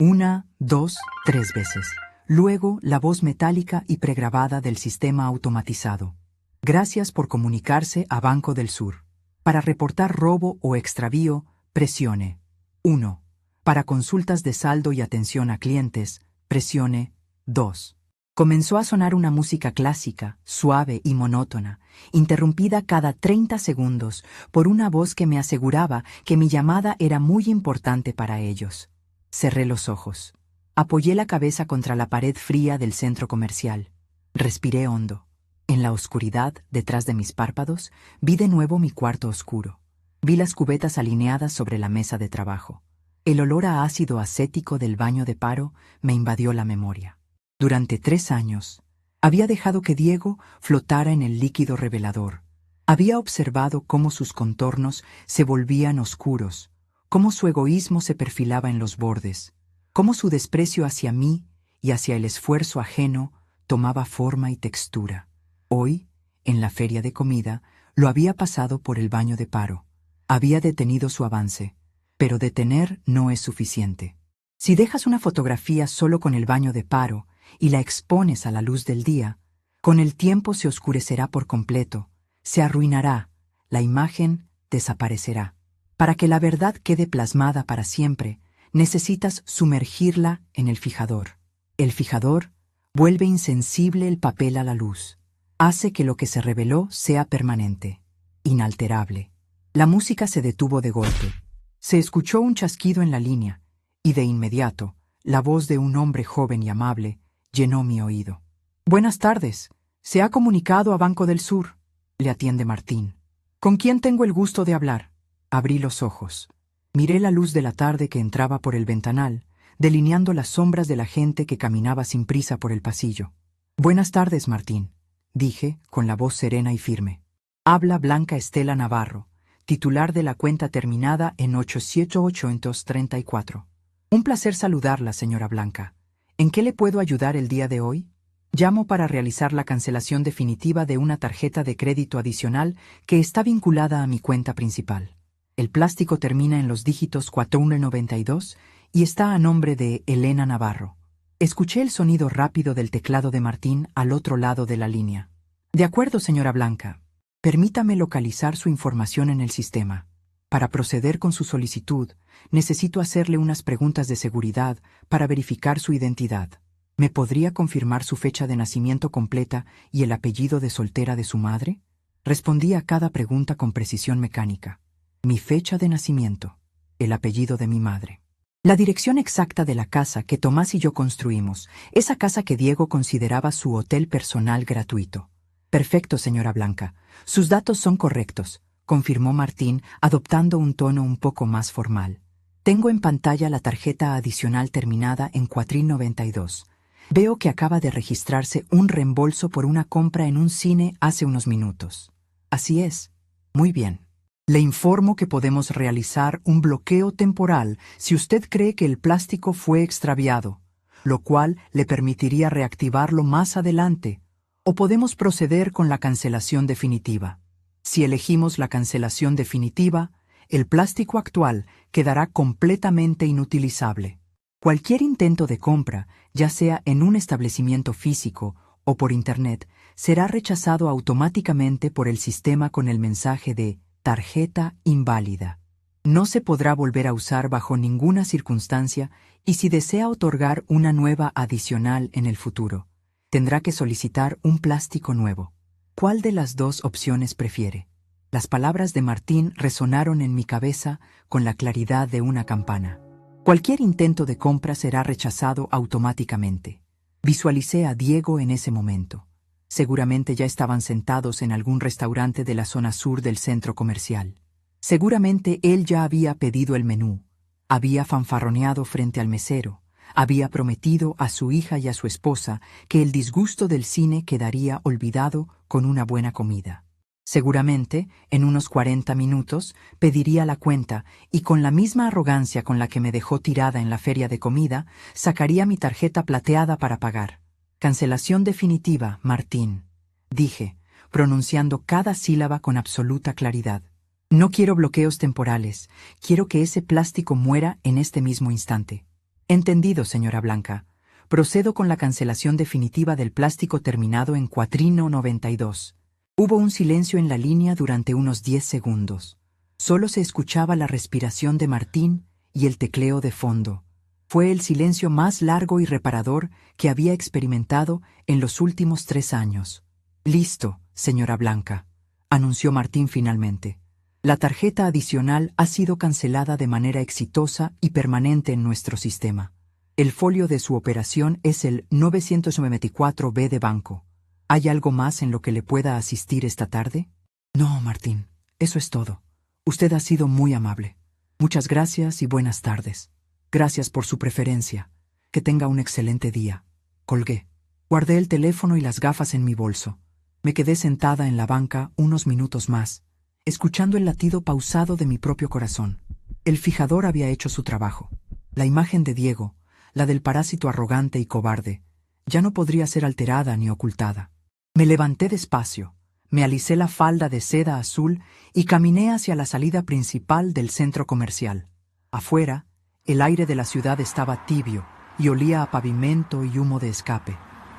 1, 2, 3 veces. Luego, la voz metálica y pregrabada del sistema automatizado. Gracias por comunicarse a Banco del Sur. Para reportar robo o extravío, presione 1. Para consultas de saldo y atención a clientes, presione 2. Comenzó a sonar una música clásica, suave y monótona, interrumpida cada 30 segundos por una voz que me aseguraba que mi llamada era muy importante para ellos. Cerré los ojos. Apoyé la cabeza contra la pared fría del centro comercial. Respiré hondo. En la oscuridad, detrás de mis párpados, vi de nuevo mi cuarto oscuro. Vi las cubetas alineadas sobre la mesa de trabajo. El olor a ácido acético del baño de paro me invadió la memoria. Durante 3 años, había dejado que Diego flotara en el líquido revelador. Había observado cómo sus contornos se volvían oscuros, cómo su egoísmo se perfilaba en los bordes, cómo su desprecio hacia mí y hacia el esfuerzo ajeno tomaba forma y textura. Hoy, en la feria de comida, lo había pasado por el baño de paro. Había detenido su avance, pero detener no es suficiente. Si dejas una fotografía solo con el baño de paro y la expones a la luz del día, con el tiempo se oscurecerá por completo, se arruinará, la imagen desaparecerá. Para que la verdad quede plasmada para siempre, necesitas sumergirla en el fijador. El fijador vuelve insensible el papel a la luz. Hace que lo que se reveló sea permanente, inalterable. La música se detuvo de golpe. Se escuchó un chasquido en la línea, y de inmediato, la voz de un hombre joven y amable llenó mi oído. «Buenas tardes. Se ha comunicado a Banco del Sur», le atiende Martín. «¿Con quién tengo el gusto de hablar?» Abrí los ojos. Miré la luz de la tarde que entraba por el ventanal, delineando las sombras de la gente que caminaba sin prisa por el pasillo. «Buenas tardes, Martín», dije, con la voz serena y firme. «Habla Blanca Estela Navarro, titular de la cuenta terminada en 87834. Un placer saludarla, señora Blanca. ¿En qué le puedo ayudar el día de hoy? Llamo para realizar la cancelación definitiva de una tarjeta de crédito adicional que está vinculada a mi cuenta principal. El plástico termina en los dígitos 4192 y está a nombre de Elena Navarro». Escuché el sonido rápido del teclado de Martín al otro lado de la línea. «De acuerdo, señora Blanca. Permítame localizar su información en el sistema. Para proceder con su solicitud, necesito hacerle unas preguntas de seguridad para verificar su identidad. ¿Me podría confirmar su fecha de nacimiento completa y el apellido de soltera de su madre?» Respondí a cada pregunta con precisión mecánica. mi fecha de nacimiento, el apellido de mi madre. La dirección exacta de la casa que Tomás y yo construimos, esa casa que Diego consideraba su hotel personal gratuito. Perfecto, señora Blanca. Sus datos son correctos, confirmó Martín, adoptando un tono un poco más formal. Tengo en pantalla la tarjeta adicional terminada en 492. Veo que acaba de registrarse un reembolso por una compra en un cine hace unos minutos. Así es. Muy bien. Le informo que podemos realizar un bloqueo temporal si usted cree que el plástico fue extraviado, lo cual le permitiría reactivarlo más adelante, o podemos proceder con la cancelación definitiva. Si elegimos la cancelación definitiva, el plástico actual quedará completamente inutilizable. Cualquier intento de compra, ya sea en un establecimiento físico o por Internet, será rechazado automáticamente por el sistema con el mensaje de tarjeta inválida. No se podrá volver a usar bajo ninguna circunstancia y si desea otorgar una nueva adicional en el futuro, tendrá que solicitar un plástico nuevo. ¿Cuál de las dos opciones prefiere? Las palabras de Martín resonaron en mi cabeza con la claridad de una campana. Cualquier intento de compra será rechazado automáticamente. Visualicé a Diego en ese momento. Seguramente ya estaban sentados en algún restaurante de la zona sur del centro comercial. Seguramente él ya había pedido el menú, había fanfarroneado frente al mesero, había prometido a su hija y a su esposa que el disgusto del cine quedaría olvidado con una buena comida. Seguramente, en unos 40 minutos, pediría la cuenta y con la misma arrogancia con la que me dejó tirada en la feria de comida, sacaría mi tarjeta plateada para pagar. Cancelación definitiva, Martín, dije, pronunciando cada sílaba con absoluta claridad. No quiero bloqueos temporales, quiero que ese plástico muera en este mismo instante. Entendido, señora Blanca. Procedo con la cancelación definitiva del plástico terminado en 492. Hubo un silencio en la línea durante unos 10 segundos. Solo se escuchaba la respiración de Martín y el tecleo de fondo. Fue el silencio más largo y reparador que había experimentado en los últimos 3 años. Listo, señora Blanca, anunció Martín finalmente. La tarjeta adicional ha sido cancelada de manera exitosa y permanente en nuestro sistema. El folio de su operación es el 994B de banco. ¿Hay algo más en lo que le pueda asistir esta tarde? No, Martín, eso es todo. Usted ha sido muy amable. Muchas gracias y buenas tardes. Gracias por su preferencia. Que tenga un excelente día. Colgué. Guardé el teléfono y las gafas en mi bolso. Me quedé sentada en la banca unos minutos más, escuchando el latido pausado de mi propio corazón. El fijador había hecho su trabajo. La imagen de Diego, la del parásito arrogante y cobarde, ya no podría ser alterada ni ocultada. Me levanté despacio, me alicé la falda de seda azul y caminé hacia la salida principal del centro comercial. Afuera, el aire de la ciudad estaba tibio y olía a pavimento y humo de escape.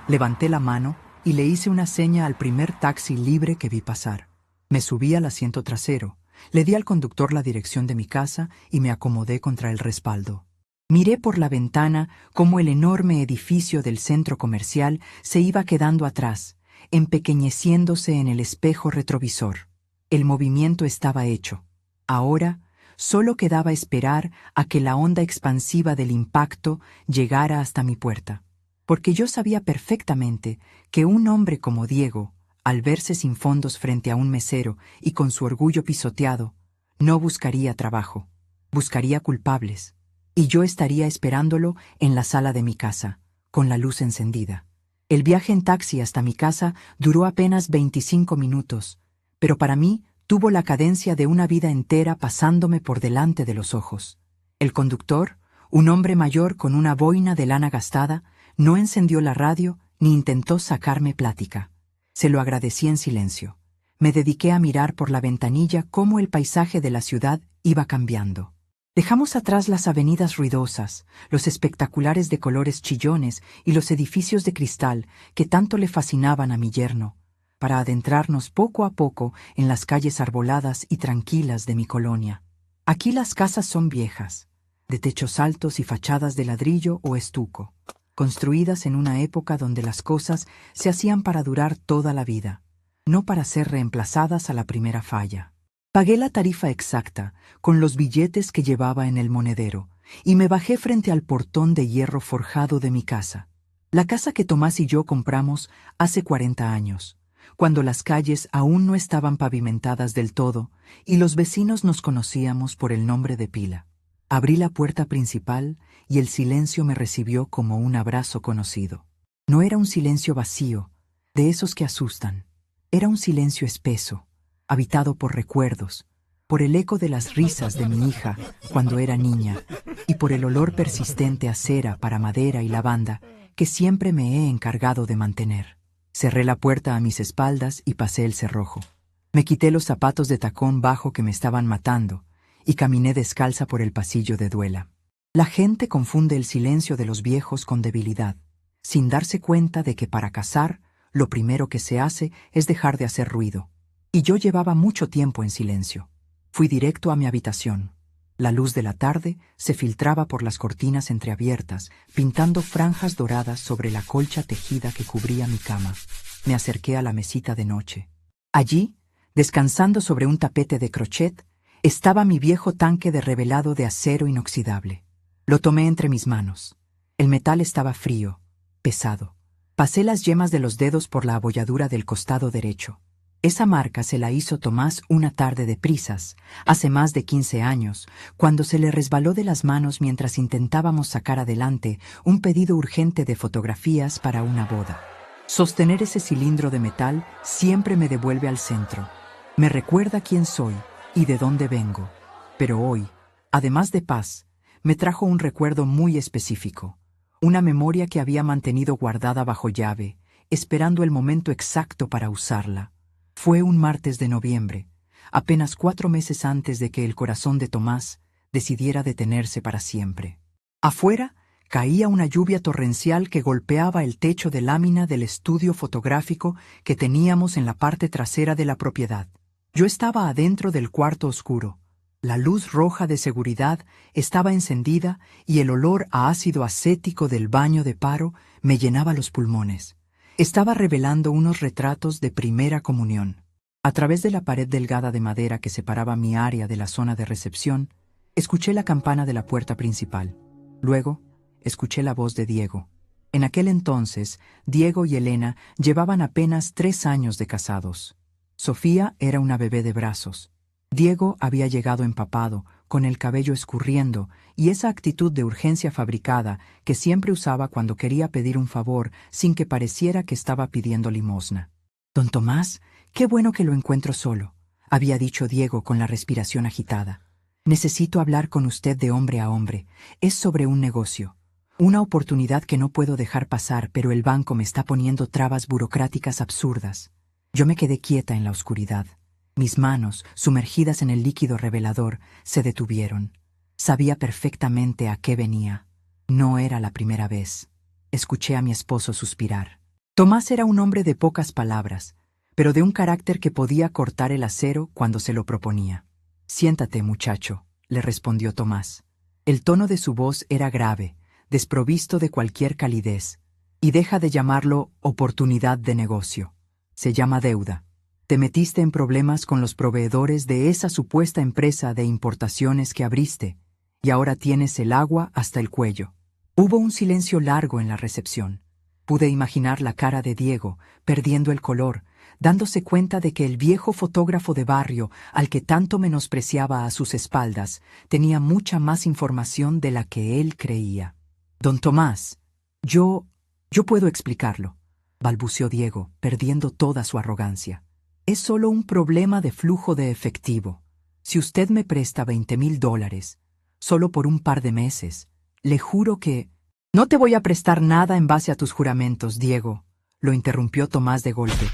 Levanté la mano y le hice una seña al primer taxi libre que vi pasar. Me subí al asiento trasero, le di al conductor la dirección de mi casa y me acomodé contra el respaldo. Miré por la ventana cómo el enorme edificio del centro comercial se iba quedando atrás, empequeñeciéndose en el espejo retrovisor. El movimiento estaba hecho. Ahora, solo quedaba esperar a que la onda expansiva del impacto llegara hasta mi puerta, porque yo sabía perfectamente que un hombre como Diego, al verse sin fondos frente a un mesero y con su orgullo pisoteado, no buscaría trabajo, buscaría culpables, y yo estaría esperándolo en la sala de mi casa, con la luz encendida. El viaje en taxi hasta mi casa duró apenas 25 minutos, pero para mí tuvo la cadencia de una vida entera pasándome por delante de los ojos. El conductor, un hombre mayor con una boina de lana gastada, no encendió la radio ni intentó sacarme plática. Se lo agradecí en silencio. Me dediqué a mirar por la ventanilla cómo el paisaje de la ciudad iba cambiando. Dejamos atrás las avenidas ruidosas, los espectaculares de colores chillones y los edificios de cristal que tanto le fascinaban a mi yerno, para adentrarnos poco a poco en las calles arboladas y tranquilas de mi colonia. Aquí las casas son viejas, de techos altos y fachadas de ladrillo o estuco, construidas en una época donde las cosas se hacían para durar toda la vida, no para ser reemplazadas a la primera falla. Pagué la tarifa exacta, con los billetes que llevaba en el monedero, y me bajé frente al portón de hierro forjado de mi casa. La casa que Tomás y yo compramos hace 40 años, cuando las calles aún no estaban pavimentadas del todo y los vecinos nos conocíamos por el nombre de pila. Abrí la puerta principal y el silencio me recibió como un abrazo conocido. No era un silencio vacío, de esos que asustan. Era un silencio espeso, habitado por recuerdos, por el eco de las risas de mi hija cuando era niña y por el olor persistente a cera para madera y lavanda que siempre me he encargado de mantener. Cerré la puerta a mis espaldas y pasé el cerrojo. Me quité los zapatos de tacón bajo que me estaban matando y caminé descalza por el pasillo de duela. La gente confunde el silencio de los viejos con debilidad, sin darse cuenta de que para cazar, lo primero que se hace es dejar de hacer ruido. Y yo llevaba mucho tiempo en silencio. Fui directo a mi habitación. La luz de la tarde se filtraba por las cortinas entreabiertas, pintando franjas doradas sobre la colcha tejida que cubría mi cama. Me acerqué a la mesita de noche. Allí, descansando sobre un tapete de crochet, estaba mi viejo tanque de revelado de acero inoxidable. Lo tomé entre mis manos. El metal estaba frío, pesado. Pasé las yemas de los dedos por la abolladura del costado derecho. Esa marca se la hizo Tomás una tarde de prisas, hace más de 15 años, cuando se le resbaló de las manos mientras intentábamos sacar adelante un pedido urgente de fotografías para una boda. Sostener ese cilindro de metal siempre me devuelve al centro. Me recuerda quién soy y de dónde vengo. Pero hoy, además de paz, me trajo un recuerdo muy específico, una memoria que había mantenido guardada bajo llave, esperando el momento exacto para usarla. Fue un martes de noviembre, apenas 4 meses antes de que el corazón de Tomás decidiera detenerse para siempre. Afuera caía una lluvia torrencial que golpeaba el techo de lámina del estudio fotográfico que teníamos en la parte trasera de la propiedad. Yo estaba adentro del cuarto oscuro. La luz roja de seguridad estaba encendida y el olor a ácido acético del baño de paro me llenaba los pulmones. Estaba revelando unos retratos de primera comunión. A través de la pared delgada de madera que separaba mi área de la zona de recepción, escuché la campana de la puerta principal. Luego, escuché la voz de Diego. En aquel entonces, Diego y Elena llevaban apenas 3 años de casados. Sofía era una bebé de brazos. Diego había llegado empapado, con el cabello escurriendo y esa actitud de urgencia fabricada que siempre usaba cuando quería pedir un favor sin que pareciera que estaba pidiendo limosna. «Don Tomás, qué bueno que lo encuentro solo», había dicho Diego con la respiración agitada. «Necesito hablar con usted de hombre a hombre. Es sobre un negocio. Una oportunidad que no puedo dejar pasar, pero el banco me está poniendo trabas burocráticas absurdas». Yo me quedé quieta en la oscuridad. Mis manos, sumergidas en el líquido revelador, se detuvieron. Sabía perfectamente a qué venía. No era la primera vez. Escuché a mi esposo suspirar. Tomás era un hombre de pocas palabras, pero de un carácter que podía cortar el acero cuando se lo proponía. «Siéntate, muchacho», le respondió Tomás. El tono de su voz era grave, desprovisto de cualquier calidez. «Y deja de llamarlo oportunidad de negocio. Se llama deuda. Te metiste en problemas con los proveedores de esa supuesta empresa de importaciones que abriste, y ahora tienes el agua hasta el cuello». Hubo un silencio largo en la recepción. Pude imaginar la cara de Diego, perdiendo el color, dándose cuenta de que el viejo fotógrafo de barrio, al que tanto menospreciaba a sus espaldas, tenía mucha más información de la que él creía. «Don Tomás, yo puedo explicarlo», balbuceó Diego, perdiendo toda su arrogancia. «Es solo un problema de flujo de efectivo. Si usted me presta $20,000, solo por un par de meses, le juro que...» «No te voy a prestar nada en base a tus juramentos, Diego», lo interrumpió Tomás de golpe.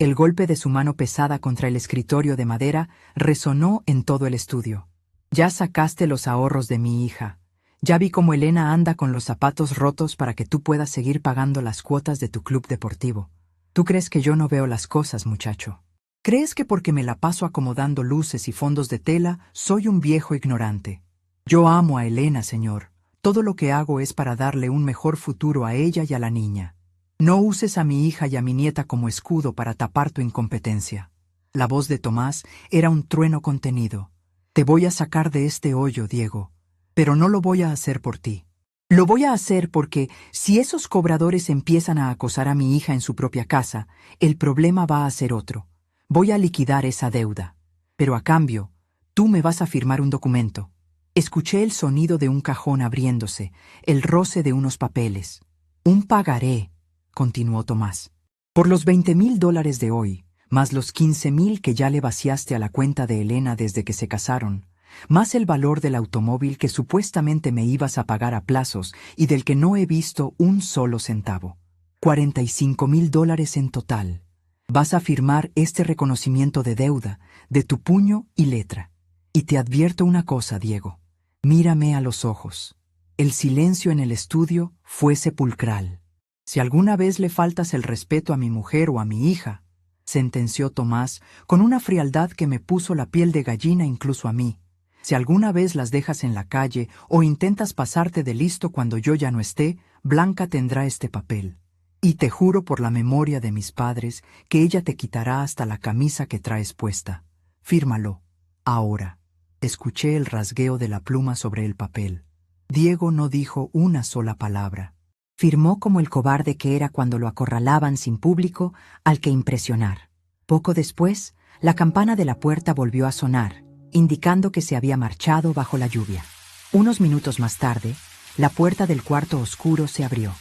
El golpe de su mano pesada contra el escritorio de madera resonó en todo el estudio. «Ya sacaste los ahorros de mi hija. Ya vi cómo Elena anda con los zapatos rotos para que tú puedas seguir pagando las cuotas de tu club deportivo. Tú crees que yo no veo las cosas, muchacho. ¿Crees que porque me la paso acomodando luces y fondos de tela soy un viejo ignorante? Yo amo a Elena, señor. Todo lo que hago es para darle un mejor futuro a ella y a la niña. No uses a mi hija y a mi nieta como escudo para tapar tu incompetencia». La voz de Tomás era un trueno contenido. Te voy a sacar de este hoyo, Diego, pero no lo voy a hacer por ti. Lo voy a hacer porque si esos cobradores empiezan a acosar a mi hija en su propia casa, el problema va a ser otro. Voy a liquidar esa deuda. Pero a cambio, tú me vas a firmar un documento. Escuché el sonido de un cajón abriéndose, el roce de unos papeles. Un pagaré, continuó Tomás. Por los $20,000 de hoy, más los 15,000 que ya le vaciaste a la cuenta de Elena desde que se casaron, más el valor del automóvil que supuestamente me ibas a pagar a plazos y del que no he visto un solo centavo. $45,000 en total. Vas a firmar este reconocimiento de deuda, de tu puño y letra. Y te advierto una cosa, Diego. Mírame a los ojos. El silencio en el estudio fue sepulcral. Si alguna vez le faltas el respeto a mi mujer o a mi hija, sentenció Tomás con una frialdad que me puso la piel de gallina incluso a mí. Si alguna vez las dejas en la calle o intentas pasarte de listo cuando yo ya no esté, Blanca tendrá este papel. Y te juro por la memoria de mis padres que ella te quitará hasta la camisa que traes puesta. Fírmalo. Ahora. Escuché el rasgueo de la pluma sobre el papel. Diego no dijo una sola palabra. Firmó como el cobarde que era cuando lo acorralaban sin público al que impresionar. Poco después, la campana de la puerta volvió a sonar, indicando que se había marchado bajo la lluvia. Unos minutos más tarde, la puerta del cuarto oscuro se abrió.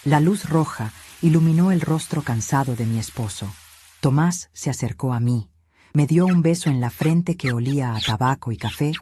La luz roja iluminó el rostro cansado de mi esposo. Tomás se acercó a mí, me dio un beso en la frente que olía a tabaco y café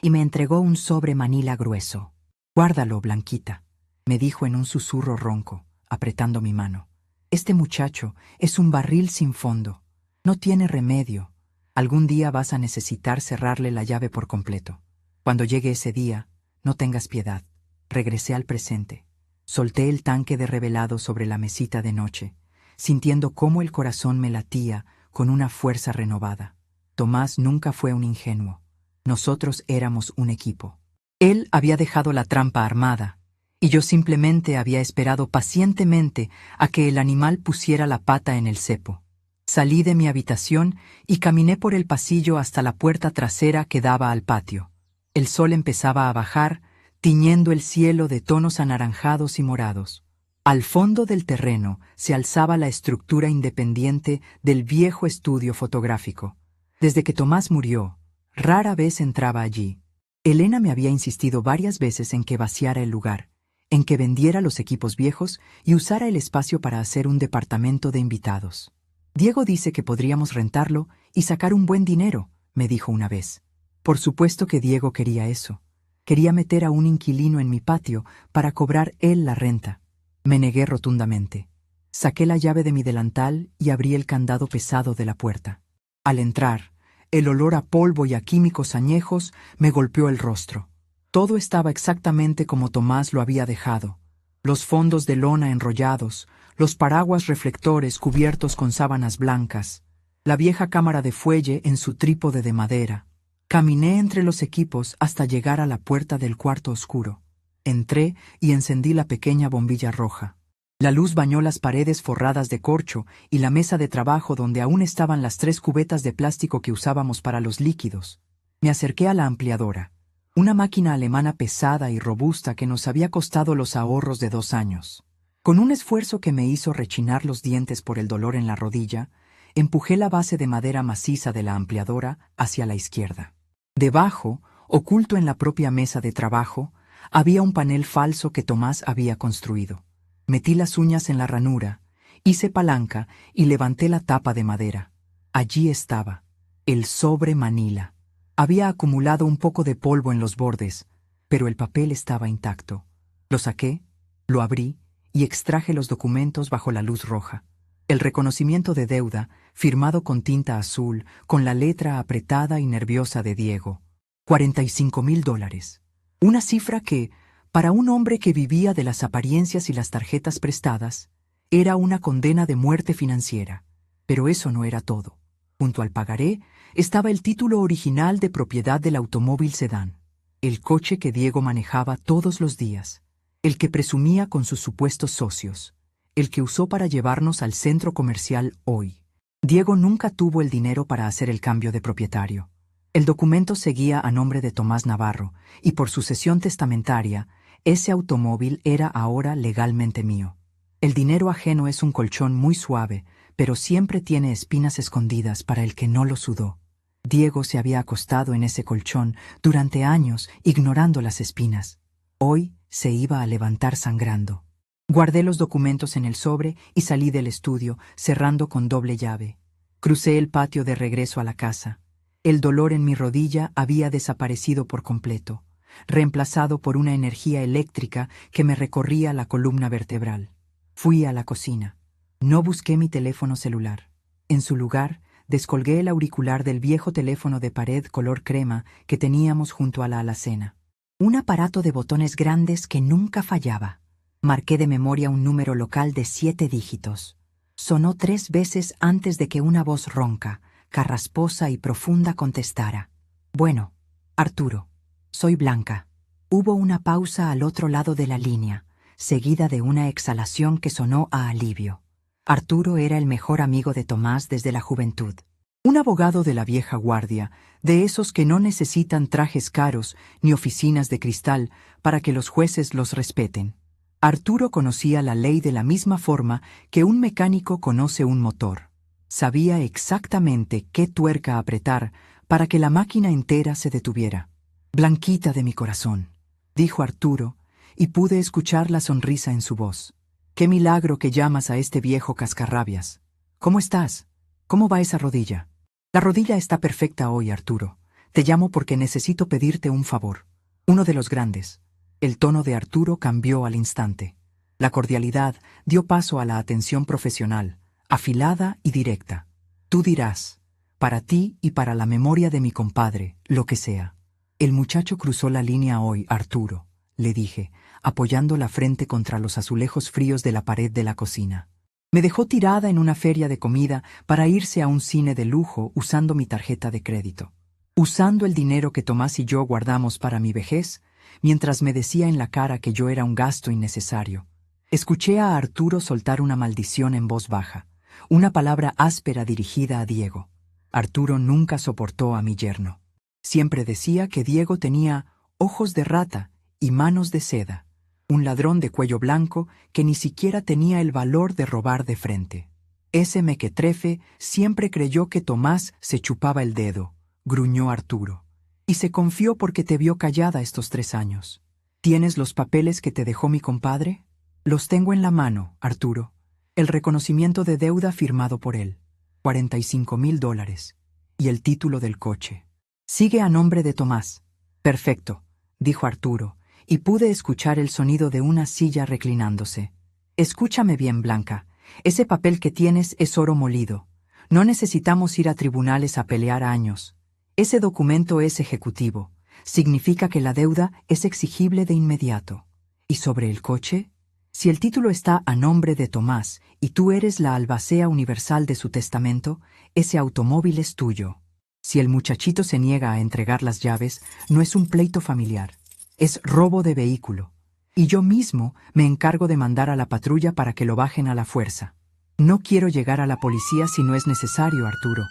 y me entregó un sobre manila grueso. «Guárdalo, Blanquita», me dijo en un susurro ronco, apretando mi mano. «Este muchacho es un barril sin fondo. No tiene remedio. Algún día vas a necesitar cerrarle la llave por completo. Cuando llegue ese día, no tengas piedad». Regresé al presente. Solté el tanque de revelado sobre la mesita de noche, sintiendo cómo el corazón me latía con una fuerza renovada. Tomás nunca fue un ingenuo. Nosotros éramos un equipo. Él había dejado la trampa armada, y yo simplemente había esperado pacientemente a que el animal pusiera la pata en el cepo. Salí de mi habitación y caminé por el pasillo hasta la puerta trasera que daba al patio. El sol empezaba a bajar, tiñendo el cielo de tonos anaranjados y morados. Al fondo del terreno se alzaba la estructura independiente del viejo estudio fotográfico. Desde que Tomás murió, rara vez entraba allí. Elena me había insistido varias veces en que vaciara el lugar, en que vendiera los equipos viejos y usara el espacio para hacer un departamento de invitados. «Diego dice que podríamos rentarlo y sacar un buen dinero», me dijo una vez. Por supuesto que Diego quería eso. Quería meter a un inquilino en mi patio para cobrar él la renta. Me negué rotundamente. Saqué la llave de mi delantal y abrí el candado pesado de la puerta. Al entrar, el olor a polvo y a químicos añejos me golpeó el rostro. Todo estaba exactamente como Tomás lo había dejado. Los fondos de lona enrollados, los paraguas reflectores cubiertos con sábanas blancas, la vieja cámara de fuelle en su trípode de madera. Caminé entre los equipos hasta llegar a la puerta del cuarto oscuro. Entré y encendí la pequeña bombilla roja. La luz bañó las paredes forradas de corcho y la mesa de trabajo donde aún estaban las 3 cubetas de plástico que usábamos para los líquidos. Me acerqué a la ampliadora, una máquina alemana pesada y robusta que nos había costado los ahorros de 2 años. Con un esfuerzo que me hizo rechinar los dientes por el dolor en la rodilla, empujé la base de madera maciza de la ampliadora hacia la izquierda. Debajo, oculto en la propia mesa de trabajo, había un panel falso que Tomás había construido. Metí las uñas en la ranura, hice palanca y levanté la tapa de madera. Allí estaba, el sobre manila. Había acumulado un poco de polvo en los bordes, pero el papel estaba intacto. Lo saqué, lo abrí y extraje los documentos bajo la luz roja. El reconocimiento de deuda, firmado con tinta azul, con la letra apretada y nerviosa de Diego. $45,000. Una cifra que, para un hombre que vivía de las apariencias y las tarjetas prestadas, era una condena de muerte financiera. Pero eso no era todo. Junto al pagaré estaba el título original de propiedad del automóvil sedán, el coche que Diego manejaba todos los días, el que presumía con sus supuestos socios, el que usó para llevarnos al centro comercial hoy. Diego nunca tuvo el dinero para hacer el cambio de propietario. El documento seguía a nombre de Tomás Navarro, y por sucesión testamentaria, ese automóvil era ahora legalmente mío. El dinero ajeno es un colchón muy suave, pero siempre tiene espinas escondidas para el que no lo sudó. Diego se había acostado en ese colchón durante años, ignorando las espinas. Hoy se iba a levantar sangrando. Guardé los documentos en el sobre y salí del estudio, cerrando con doble llave. Crucé el patio de regreso a la casa. El dolor en mi rodilla había desaparecido por completo, reemplazado por una energía eléctrica que me recorría la columna vertebral. Fui a la cocina. No busqué mi teléfono celular. En su lugar, descolgué el auricular del viejo teléfono de pared color crema que teníamos junto a la alacena. Un aparato de botones grandes que nunca fallaba. Marqué de memoria un número local de 7 dígitos. Sonó 3 veces antes de que una voz ronca, carrasposa y profunda contestara. Bueno, Arturo, soy Blanca. Hubo una pausa al otro lado de la línea, seguida de una exhalación que sonó a alivio. Arturo era el mejor amigo de Tomás desde la juventud. Un abogado de la vieja guardia, de esos que no necesitan trajes caros ni oficinas de cristal para que los jueces los respeten. Arturo conocía la ley de la misma forma que un mecánico conoce un motor. Sabía exactamente qué tuerca apretar para que la máquina entera se detuviera. «Blanquita de mi corazón», dijo Arturo, y pude escuchar la sonrisa en su voz. «Qué milagro que llamas a este viejo cascarrabias. ¿Cómo estás? ¿Cómo va esa rodilla?» «La rodilla está perfecta hoy, Arturo. Te llamo porque necesito pedirte un favor. Uno de los grandes». El tono de Arturo cambió al instante. La cordialidad dio paso a la atención profesional, afilada y directa. «Tú dirás, para ti y para la memoria de mi compadre, lo que sea». «El muchacho cruzó la línea hoy, Arturo», le dije, apoyando la frente contra los azulejos fríos de la pared de la cocina. Me dejó tirada en una feria de comida para irse a un cine de lujo usando mi tarjeta de crédito. Usando el dinero que Tomás y yo guardamos para mi vejez, mientras me decía en la cara que yo era un gasto innecesario. Escuché a Arturo soltar una maldición en voz baja, una palabra áspera dirigida a Diego. Arturo nunca soportó a mi yerno. Siempre decía que Diego tenía ojos de rata y manos de seda, un ladrón de cuello blanco que ni siquiera tenía el valor de robar de frente. Ese mequetrefe siempre creyó que Tomás se chupaba el dedo, gruñó Arturo. Y se confió porque te vio callada estos 3 años. ¿Tienes los papeles que te dejó mi compadre? Los tengo en la mano, Arturo. El reconocimiento de deuda firmado por él. $45,000. Y el título del coche. Sigue a nombre de Tomás. Perfecto, dijo Arturo, y pude escuchar el sonido de una silla reclinándose. Escúchame bien, Blanca. Ese papel que tienes es oro molido. No necesitamos ir a tribunales a pelear años. Ese documento es ejecutivo. Significa que la deuda es exigible de inmediato. ¿Y sobre el coche? Si el título está a nombre de Tomás y tú eres la albacea universal de su testamento, ese automóvil es tuyo. Si el muchachito se niega a entregar las llaves, no es un pleito familiar. Es robo de vehículo. Y yo mismo me encargo de mandar a la patrulla para que lo bajen a la fuerza. No quiero llegar a la policía si no es necesario, Arturo.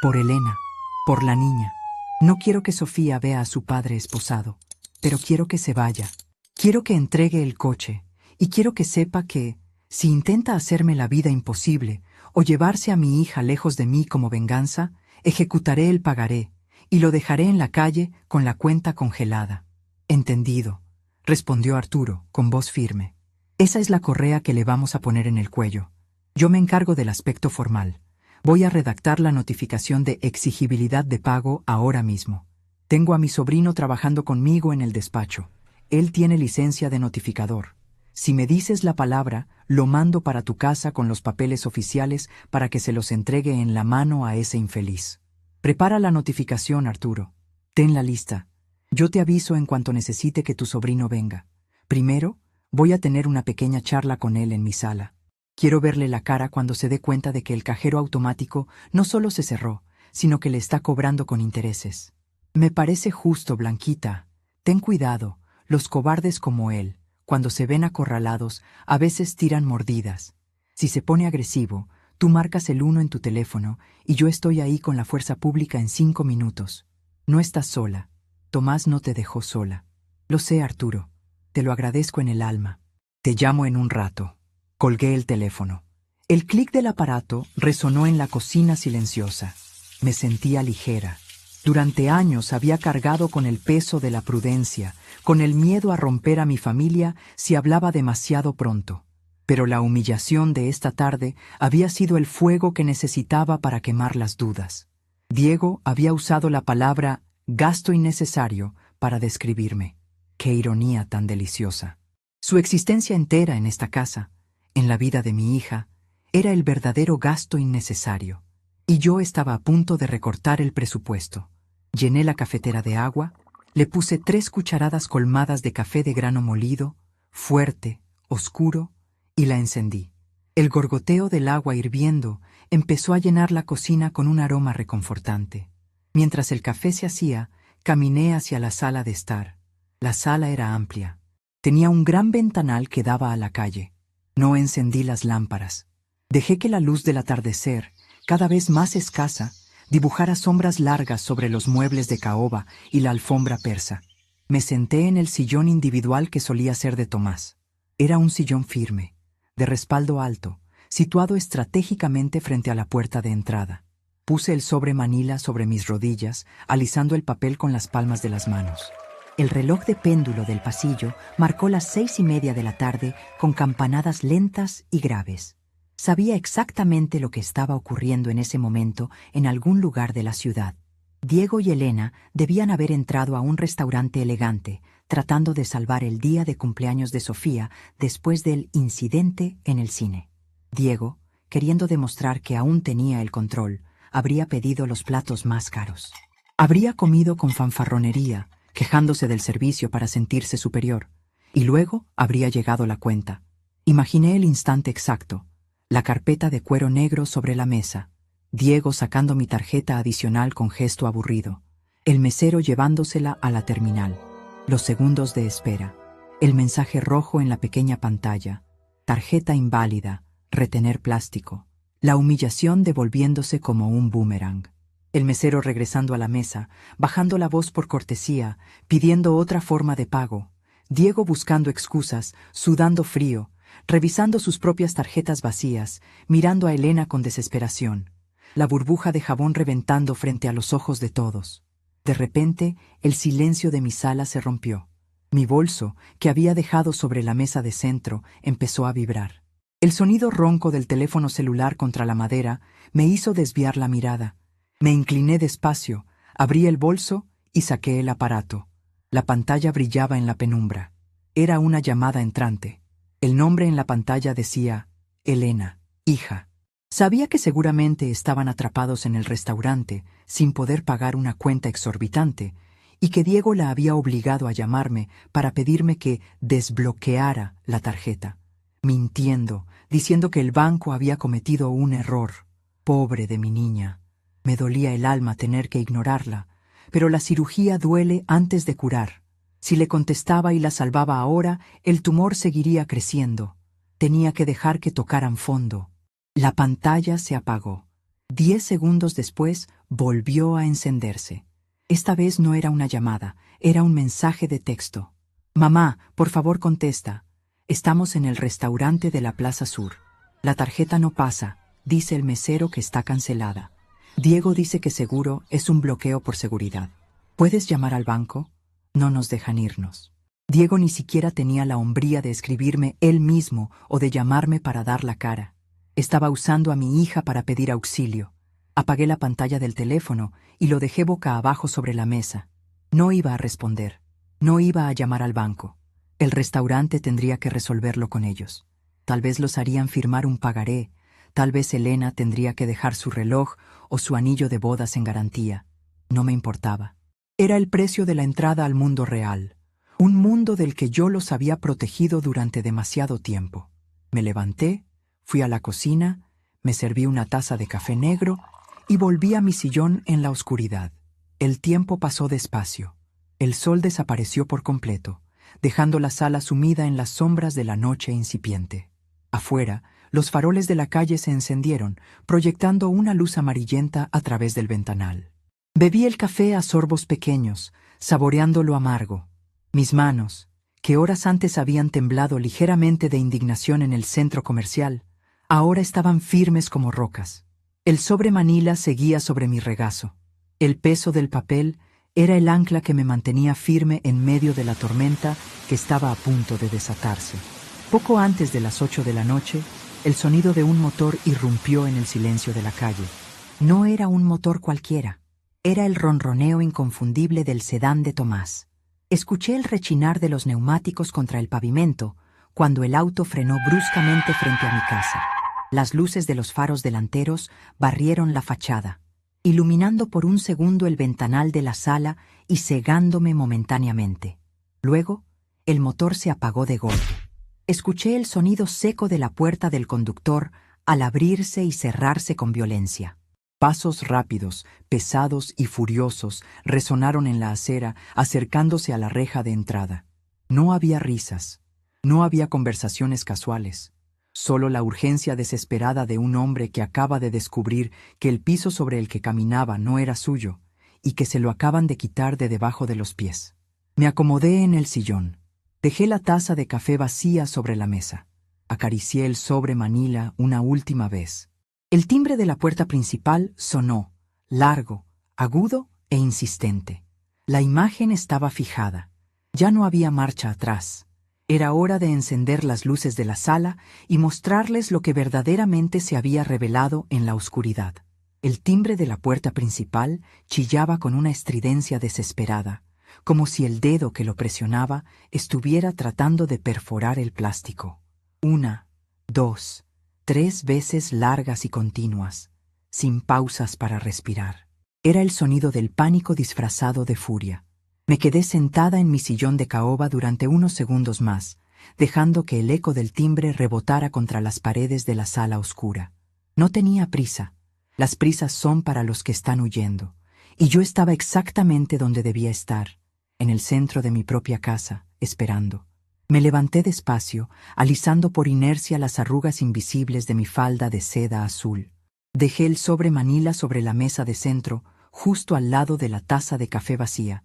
Por Elena. Por la niña. No quiero que Sofía vea a su padre esposado, pero quiero que se vaya. Quiero que entregue el coche, y quiero que sepa que, si intenta hacerme la vida imposible o llevarse a mi hija lejos de mí como venganza, ejecutaré el pagaré y lo dejaré en la calle con la cuenta congelada. Entendido, respondió Arturo con voz firme. Esa es la correa que le vamos a poner en el cuello. Yo me encargo del aspecto formal. Voy a redactar la notificación de exigibilidad de pago ahora mismo. Tengo a mi sobrino trabajando conmigo en el despacho. Él tiene licencia de notificador. Si me dices la palabra, lo mando para tu casa con los papeles oficiales para que se los entregue en la mano a ese infeliz. Prepara la notificación, Arturo. Tenla lista. Yo te aviso en cuanto necesite que tu sobrino venga. Primero, voy a tener una pequeña charla con él en mi sala. Quiero verle la cara cuando se dé cuenta de que el cajero automático no solo se cerró, sino que le está cobrando con intereses. Me parece justo, Blanquita. Ten cuidado, los cobardes como él, cuando se ven acorralados, a veces tiran mordidas. Si se pone agresivo, Tú marcas el 1 en tu teléfono y yo estoy ahí con la fuerza pública en 5 minutos. No estás sola. Tomás no te dejó sola. Lo sé, Arturo. Te lo agradezco en el alma. Te llamo en un rato. Colgué el teléfono. El clic del aparato resonó en la cocina silenciosa. Me sentía ligera. Durante años había cargado con el peso de la prudencia, con el miedo a romper a mi familia si hablaba demasiado pronto. Pero la humillación de esta tarde había sido el fuego que necesitaba para quemar las dudas. Diego había usado la palabra gasto innecesario para describirme. Qué ironía tan deliciosa. Su existencia entera en esta casa, en la vida de mi hija, era el verdadero gasto innecesario. Y yo estaba a punto de recortar el presupuesto. Llené la cafetera de agua, le puse 3 cucharadas colmadas de café de grano molido, fuerte, oscuro, y la encendí. El gorgoteo del agua hirviendo empezó a llenar la cocina con un aroma reconfortante. Mientras el café se hacía, caminé hacia la sala de estar. La sala era amplia. Tenía un gran ventanal que daba a la calle. No encendí las lámparas. Dejé que la luz del atardecer, cada vez más escasa, dibujara sombras largas sobre los muebles de caoba y la alfombra persa. Me senté en el sillón individual que solía ser de Tomás. Era un sillón firme, de respaldo alto, situado estratégicamente frente a la puerta de entrada. Puse el sobre manila sobre mis rodillas, alisando el papel con las palmas de las manos. El reloj de péndulo del pasillo marcó las 6:30 de la tarde con campanadas lentas y graves. Sabía exactamente lo que estaba ocurriendo en ese momento en algún lugar de la ciudad. Diego y Elena debían haber entrado a un restaurante elegante, tratando de salvar el día de cumpleaños de Sofía después del incidente en el cine. Diego, queriendo demostrar que aún tenía el control, habría pedido los platos más caros. Habría comido con fanfarronería, quejándose del servicio para sentirse superior, y luego habría llegado la cuenta. Imaginé el instante exacto. La carpeta de cuero negro sobre la mesa, Diego sacando mi tarjeta adicional con gesto aburrido, el mesero llevándosela a la terminal, los segundos de espera, el mensaje rojo en la pequeña pantalla, tarjeta inválida, retener plástico, la humillación devolviéndose como un boomerang. El mesero regresando a la mesa, bajando la voz por cortesía, pidiendo otra forma de pago, Diego buscando excusas, sudando frío, revisando sus propias tarjetas vacías, mirando a Elena con desesperación, la burbuja de jabón reventando frente a los ojos de todos. De repente, el silencio de mi sala se rompió. Mi bolso, que había dejado sobre la mesa de centro, empezó a vibrar. El sonido ronco del teléfono celular contra la madera me hizo desviar la mirada. Me incliné despacio, abrí el bolso y saqué el aparato. La pantalla brillaba en la penumbra. Era una llamada entrante. El nombre en la pantalla decía, Elena, hija. Sabía que seguramente estaban atrapados en el restaurante, sin poder pagar una cuenta exorbitante, y que Diego la había obligado a llamarme para pedirme que desbloqueara la tarjeta, mintiendo, diciendo que el banco había cometido un error. Pobre de mi niña. Me dolía el alma tener que ignorarla, pero la cirugía duele antes de curar. Si le contestaba y la salvaba ahora, el tumor seguiría creciendo. Tenía que dejar que tocaran fondo. La pantalla se apagó. 10 segundos después volvió a encenderse. Esta vez no era una llamada, era un mensaje de texto. Mamá, por favor contesta. Estamos en el restaurante de la Plaza Sur. La tarjeta no pasa, dice el mesero que está cancelada. Diego dice que seguro es un bloqueo por seguridad. ¿Puedes llamar al banco? No nos dejan irnos. Diego ni siquiera tenía la hombría de escribirme él mismo o de llamarme para dar la cara. Estaba usando a mi hija para pedir auxilio. Apagué la pantalla del teléfono y lo dejé boca abajo sobre la mesa. No iba a responder. No iba a llamar al banco. El restaurante tendría que resolverlo con ellos. Tal vez los harían firmar un pagaré. Tal vez Elena tendría que dejar su reloj o su anillo de bodas en garantía. No me importaba. Era el precio de la entrada al mundo real, un mundo del que yo los había protegido durante demasiado tiempo. Me levanté, fui a la cocina, me serví una taza de café negro y volví a mi sillón en la oscuridad. El tiempo pasó despacio. El sol desapareció por completo, dejando la sala sumida en las sombras de la noche incipiente. Afuera, Los faroles de la calle se encendieron, proyectando una luz amarillenta a través del ventanal. Bebí el café a sorbos pequeños, saboreando lo amargo. Mis manos, que horas antes habían temblado ligeramente de indignación en el centro comercial, ahora estaban firmes como rocas. El sobre Manila seguía sobre mi regazo. El peso del papel era el ancla que me mantenía firme en medio de la tormenta que estaba a punto de desatarse. Poco antes de las 8 de la noche, el sonido de un motor irrumpió en el silencio de la calle. No era un motor cualquiera. Era el ronroneo inconfundible del sedán de Tomás. Escuché el rechinar de los neumáticos contra el pavimento cuando el auto frenó bruscamente frente a mi casa. Las luces de los faros delanteros barrieron la fachada, iluminando por un segundo el ventanal de la sala y cegándome momentáneamente. Luego, el motor se apagó de golpe. Escuché el sonido seco de la puerta del conductor al abrirse y cerrarse con violencia. Pasos rápidos, pesados y furiosos resonaron en la acera, acercándose a la reja de entrada. No había risas, no había conversaciones casuales, solo la urgencia desesperada de un hombre que acaba de descubrir que el piso sobre el que caminaba no era suyo y que se lo acaban de quitar de debajo de los pies. Me acomodé en el sillón. Dejé la taza de café vacía sobre la mesa. Acaricié el sobre Manila una última vez. El timbre de la puerta principal sonó, largo, agudo e insistente. La imagen estaba fijada. Ya no había marcha atrás. Era hora de encender las luces de la sala y mostrarles lo que verdaderamente se había revelado en la oscuridad. El timbre de la puerta principal chillaba con una estridencia desesperada, como si el dedo que lo presionaba estuviera tratando de perforar el plástico. 1, 2, 3 veces largas y continuas, sin pausas para respirar. Era el sonido del pánico disfrazado de furia. Me quedé sentada en mi sillón de caoba durante unos segundos más, dejando que el eco del timbre rebotara contra las paredes de la sala oscura. No tenía prisa. Las prisas son para los que están huyendo, y yo estaba exactamente donde debía estar, en el centro de mi propia casa, esperando. Me levanté despacio, alisando por inercia las arrugas invisibles de mi falda de seda azul. Dejé el sobre Manila sobre la mesa de centro, justo al lado de la taza de café vacía,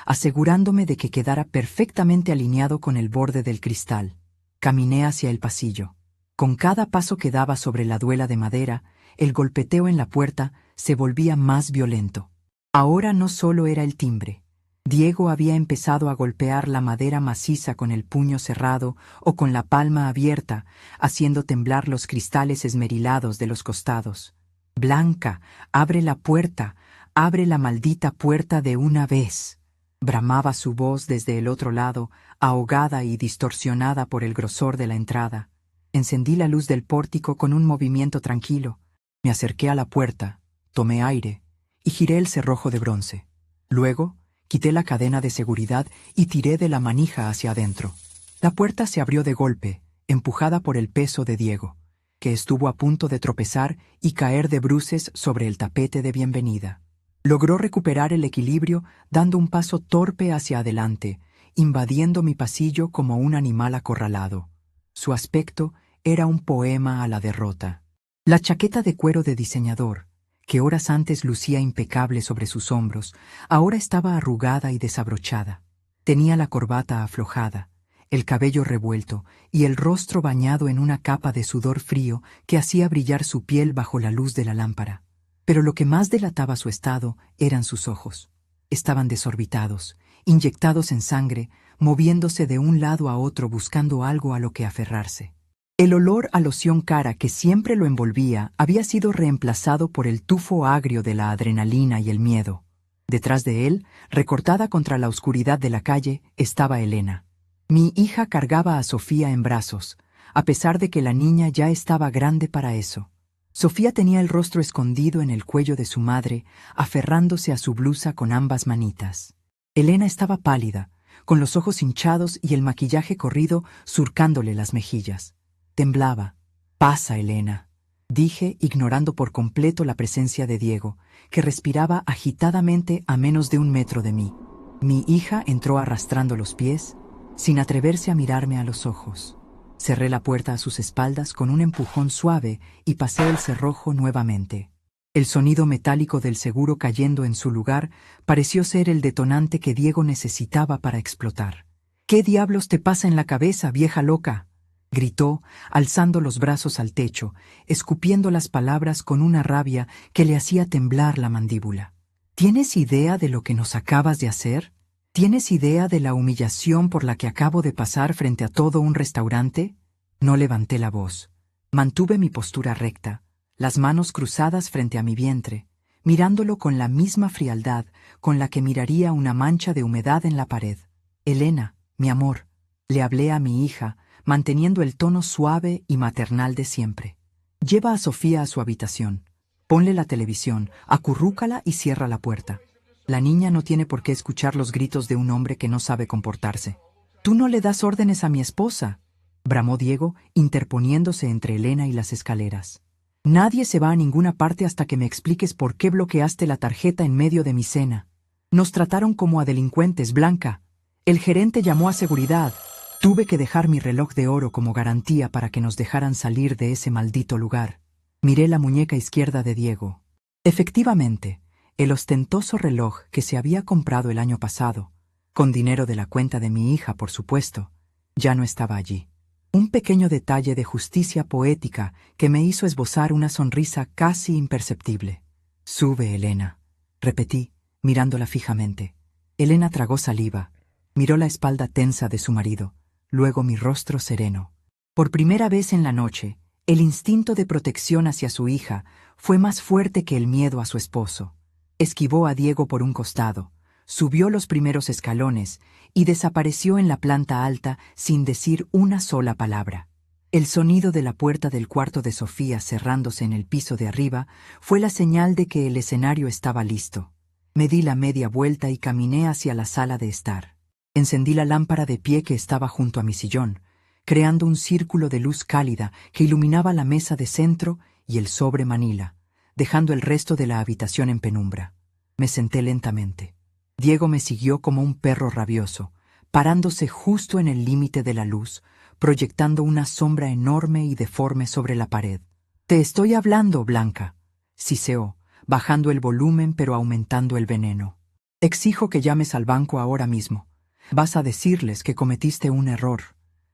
asegurándome de que quedara perfectamente alineado con el borde del cristal. Caminé hacia el pasillo. Con cada paso que daba sobre la duela de madera, el golpeteo en la puerta se volvía más violento. Ahora no solo era el timbre. Diego había empezado a golpear la madera maciza con el puño cerrado o con la palma abierta, haciendo temblar los cristales esmerilados de los costados. «Blanca, abre la puerta, abre la maldita puerta de una vez», bramaba su voz desde el otro lado, ahogada y distorsionada por el grosor de la entrada. Encendí la luz del pórtico con un movimiento tranquilo. Me acerqué a la puerta, tomé aire y giré el cerrojo de bronce. Luego, quité la cadena de seguridad y tiré de la manija hacia adentro. La puerta se abrió de golpe, empujada por el peso de Diego, que estuvo a punto de tropezar y caer de bruces sobre el tapete de bienvenida. Logró recuperar el equilibrio dando un paso torpe hacia adelante, invadiendo mi pasillo como un animal acorralado. Su aspecto era un poema a la derrota. La chaqueta de cuero de diseñador, que horas antes lucía impecable sobre sus hombros, ahora estaba arrugada y desabrochada. Tenía la corbata aflojada, el cabello revuelto y el rostro bañado en una capa de sudor frío que hacía brillar su piel bajo la luz de la lámpara. Pero lo que más delataba su estado eran sus ojos. Estaban desorbitados, inyectados en sangre, moviéndose de un lado a otro buscando algo a lo que aferrarse. El olor a loción cara que siempre lo envolvía había sido reemplazado por el tufo agrio de la adrenalina y el miedo. Detrás de él, recortada contra la oscuridad de la calle, estaba Elena. Mi hija cargaba a Sofía en brazos, a pesar de que la niña ya estaba grande para eso. Sofía tenía el rostro escondido en el cuello de su madre, aferrándose a su blusa con ambas manitas. Elena estaba pálida, con los ojos hinchados y el maquillaje corrido surcándole las mejillas. Temblaba. «Pasa, Elena», dije, ignorando por completo la presencia de Diego, que respiraba agitadamente a menos de 1 metro de mí. Mi hija entró arrastrando los pies, sin atreverse a mirarme a los ojos. Cerré la puerta a sus espaldas con un empujón suave y pasé el cerrojo nuevamente. El sonido metálico del seguro cayendo en su lugar pareció ser el detonante que Diego necesitaba para explotar. «¿Qué diablos te pasa en la cabeza, vieja loca?», gritó, alzando los brazos al techo, escupiendo las palabras con una rabia que le hacía temblar la mandíbula. «¿Tienes idea de lo que nos acabas de hacer? ¿Tienes idea de la humillación por la que acabo de pasar frente a todo un restaurante?» No levanté la voz. Mantuve mi postura recta, las manos cruzadas frente a mi vientre, mirándolo con la misma frialdad con la que miraría una mancha de humedad en la pared. «Elena, mi amor», le hablé a mi hija, manteniendo el tono suave y maternal de siempre. «Lleva a Sofía a su habitación. Ponle la televisión, acurrúcala y cierra la puerta. La niña no tiene por qué escuchar los gritos de un hombre que no sabe comportarse». «Tú no le das órdenes a mi esposa», bramó Diego, interponiéndose entre Elena y las escaleras. «Nadie se va a ninguna parte hasta que me expliques por qué bloqueaste la tarjeta en medio de mi cena. Nos trataron como a delincuentes, Blanca. El gerente llamó a seguridad. Tuve que dejar mi reloj de oro como garantía para que nos dejaran salir de ese maldito lugar». Miré la muñeca izquierda de Diego. Efectivamente, el ostentoso reloj que se había comprado el año pasado, con dinero de la cuenta de mi hija, por supuesto, ya no estaba allí. Un pequeño detalle de justicia poética que me hizo esbozar una sonrisa casi imperceptible. «Sube, Elena», repetí, mirándola fijamente. Elena tragó saliva, miró la espalda tensa de su marido, luego mi rostro sereno. Por primera vez en la noche, el instinto de protección hacia su hija fue más fuerte que el miedo a su esposo. Esquivó a Diego por un costado, subió los primeros escalones y desapareció en la planta alta sin decir una sola palabra. El sonido de la puerta del cuarto de Sofía cerrándose en el piso de arriba fue la señal de que el escenario estaba listo. Me di la media vuelta y caminé hacia la sala de estar. Encendí la lámpara de pie que estaba junto a mi sillón, creando un círculo de luz cálida que iluminaba la mesa de centro y el sobre Manila, dejando el resto de la habitación en penumbra. Me senté lentamente. Diego me siguió como un perro rabioso, parándose justo en el límite de la luz, proyectando una sombra enorme y deforme sobre la pared. «Te estoy hablando, Blanca», siseó, bajando el volumen pero aumentando el veneno. «Exijo que llames al banco ahora mismo. Vas a decirles que cometiste un error.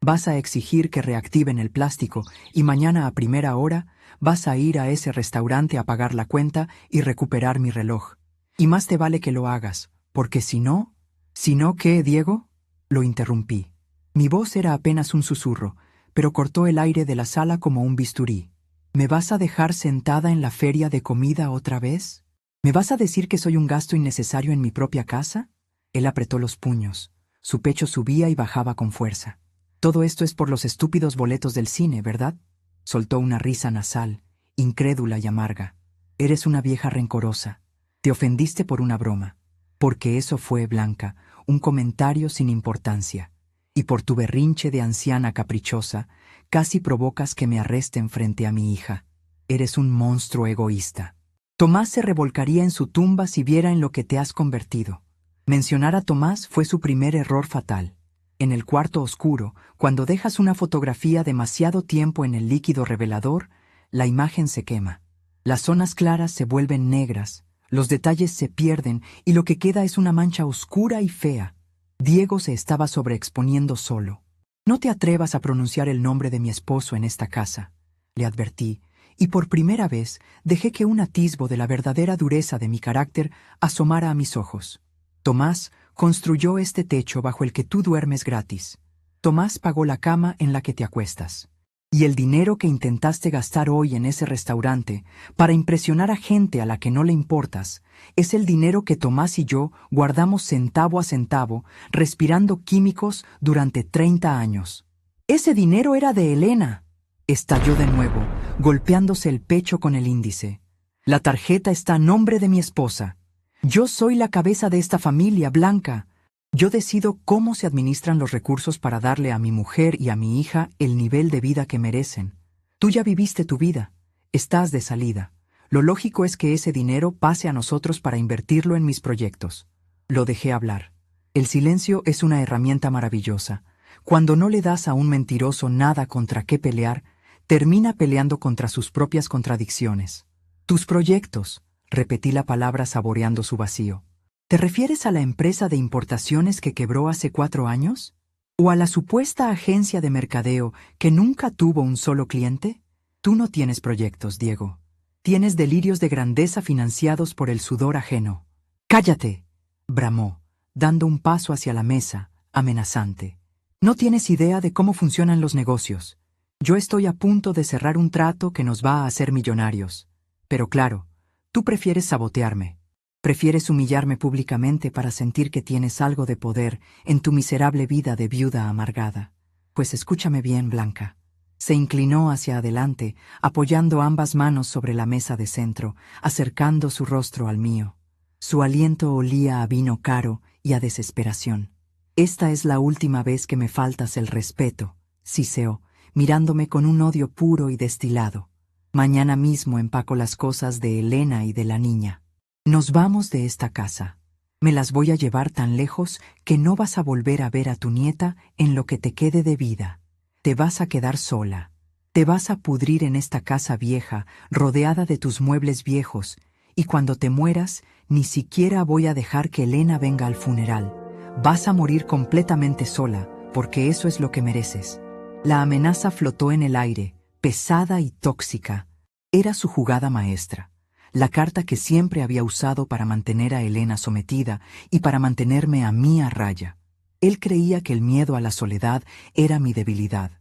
Vas a exigir que reactiven el plástico y mañana a primera hora vas a ir a ese restaurante a pagar la cuenta y recuperar mi reloj. Y más te vale que lo hagas, porque si no...». «¿Si no qué, Diego?», lo interrumpí. Mi voz era apenas un susurro, pero cortó el aire de la sala como un bisturí. «¿Me vas a dejar sentada en la feria de comida otra vez? ¿Me vas a decir que soy un gasto innecesario en mi propia casa?». Él apretó los puños. Su pecho subía y bajaba con fuerza. «Todo esto es por los estúpidos boletos del cine, ¿verdad?». Soltó una risa nasal, incrédula y amarga. «Eres una vieja rencorosa. Te ofendiste por una broma. Porque eso fue, Blanca, un comentario sin importancia. Y por tu berrinche de anciana caprichosa, casi provocas que me arresten frente a mi hija. Eres un monstruo egoísta. Tomás se revolcaría en su tumba si viera en lo que te has convertido». Mencionar a Tomás fue su primer error fatal. En el cuarto oscuro, cuando dejas una fotografía demasiado tiempo en el líquido revelador, la imagen se quema. Las zonas claras se vuelven negras, los detalles se pierden y lo que queda es una mancha oscura y fea. Diego se estaba sobreexponiendo solo. «No te atrevas a pronunciar el nombre de mi esposo en esta casa», le advertí, y por primera vez dejé que un atisbo de la verdadera dureza de mi carácter asomara a mis ojos. «Tomás construyó este techo bajo el que tú duermes gratis. Tomás pagó la cama en la que te acuestas. Y el dinero que intentaste gastar hoy en ese restaurante para impresionar a gente a la que no le importas es el dinero que Tomás y yo guardamos centavo a centavo, respirando químicos durante 30 años. Ese dinero era de Elena», estalló de nuevo, golpeándose el pecho con el índice. «La tarjeta está a nombre de mi esposa. Yo soy la cabeza de esta familia, Blanca. Yo decido cómo se administran los recursos para darle a mi mujer y a mi hija el nivel de vida que merecen. Tú ya viviste tu vida. Estás de salida. Lo lógico es que ese dinero pase a nosotros para invertirlo en mis proyectos». Lo dejé hablar. El silencio es una herramienta maravillosa. Cuando no le das a un mentiroso nada contra qué pelear, termina peleando contra sus propias contradicciones. Tus proyectos, repetí la palabra saboreando su vacío. ¿Te refieres a la empresa de importaciones que quebró hace 4 años? ¿O a la supuesta agencia de mercadeo que nunca tuvo un solo cliente? Tú no tienes proyectos, Diego. Tienes delirios de grandeza financiados por el sudor ajeno. ¡Cállate!, bramó, dando un paso hacia la mesa, amenazante. No tienes idea de cómo funcionan los negocios. Yo estoy a punto de cerrar un trato que nos va a hacer millonarios. Pero claro, tú prefieres sabotearme. Prefieres humillarme públicamente para sentir que tienes algo de poder en tu miserable vida de viuda amargada. Pues escúchame bien, Blanca. Se inclinó hacia adelante, apoyando ambas manos sobre la mesa de centro, acercando su rostro al mío. Su aliento olía a vino caro y a desesperación. Esta es la última vez que me faltas el respeto, siseó, mirándome con un odio puro y destilado. Mañana mismo empaco las cosas de Elena y de la niña. Nos vamos de esta casa. Me las voy a llevar tan lejos que no vas a volver a ver a tu nieta en lo que te quede de vida. Te vas a quedar sola. Te vas a pudrir en esta casa vieja, rodeada de tus muebles viejos, y cuando te mueras, ni siquiera voy a dejar que Elena venga al funeral. Vas a morir completamente sola, porque eso es lo que mereces. La amenaza flotó en el aire, pesada y tóxica. Era su jugada maestra. La carta que siempre había usado para mantener a Elena sometida y para mantenerme a mí a raya. Él creía que el miedo a la soledad era mi debilidad.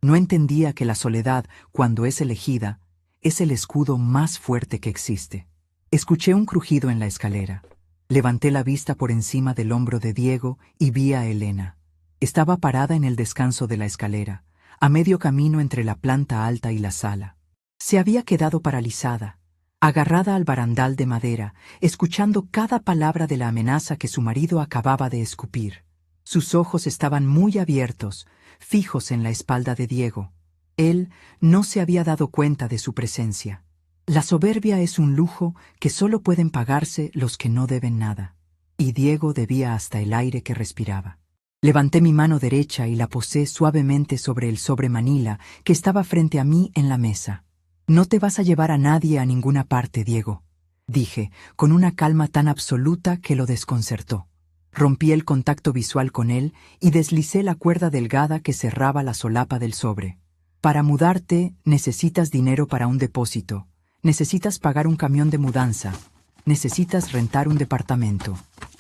No entendía que la soledad, cuando es elegida, es el escudo más fuerte que existe. Escuché un crujido en la escalera. Levanté la vista por encima del hombro de Diego y vi a Elena. Estaba parada en el descanso de la escalera, a medio camino entre la planta alta y la sala. Se había quedado paralizada, agarrada al barandal de madera, escuchando cada palabra de la amenaza que su marido acababa de escupir. Sus ojos estaban muy abiertos, fijos en la espalda de Diego. Él no se había dado cuenta de su presencia. La soberbia es un lujo que solo pueden pagarse los que no deben nada. Y Diego debía hasta el aire que respiraba. Levanté mi mano derecha y la posé suavemente sobre el sobre manila que estaba frente a mí en la mesa. No te vas a llevar a nadie a ninguna parte, Diego, dije, con una calma tan absoluta que lo desconcertó. Rompí el contacto visual con él y deslicé la cuerda delgada que cerraba la solapa del sobre. Para mudarte, necesitas dinero para un depósito. Necesitas pagar un camión de mudanza. Necesitas rentar un departamento.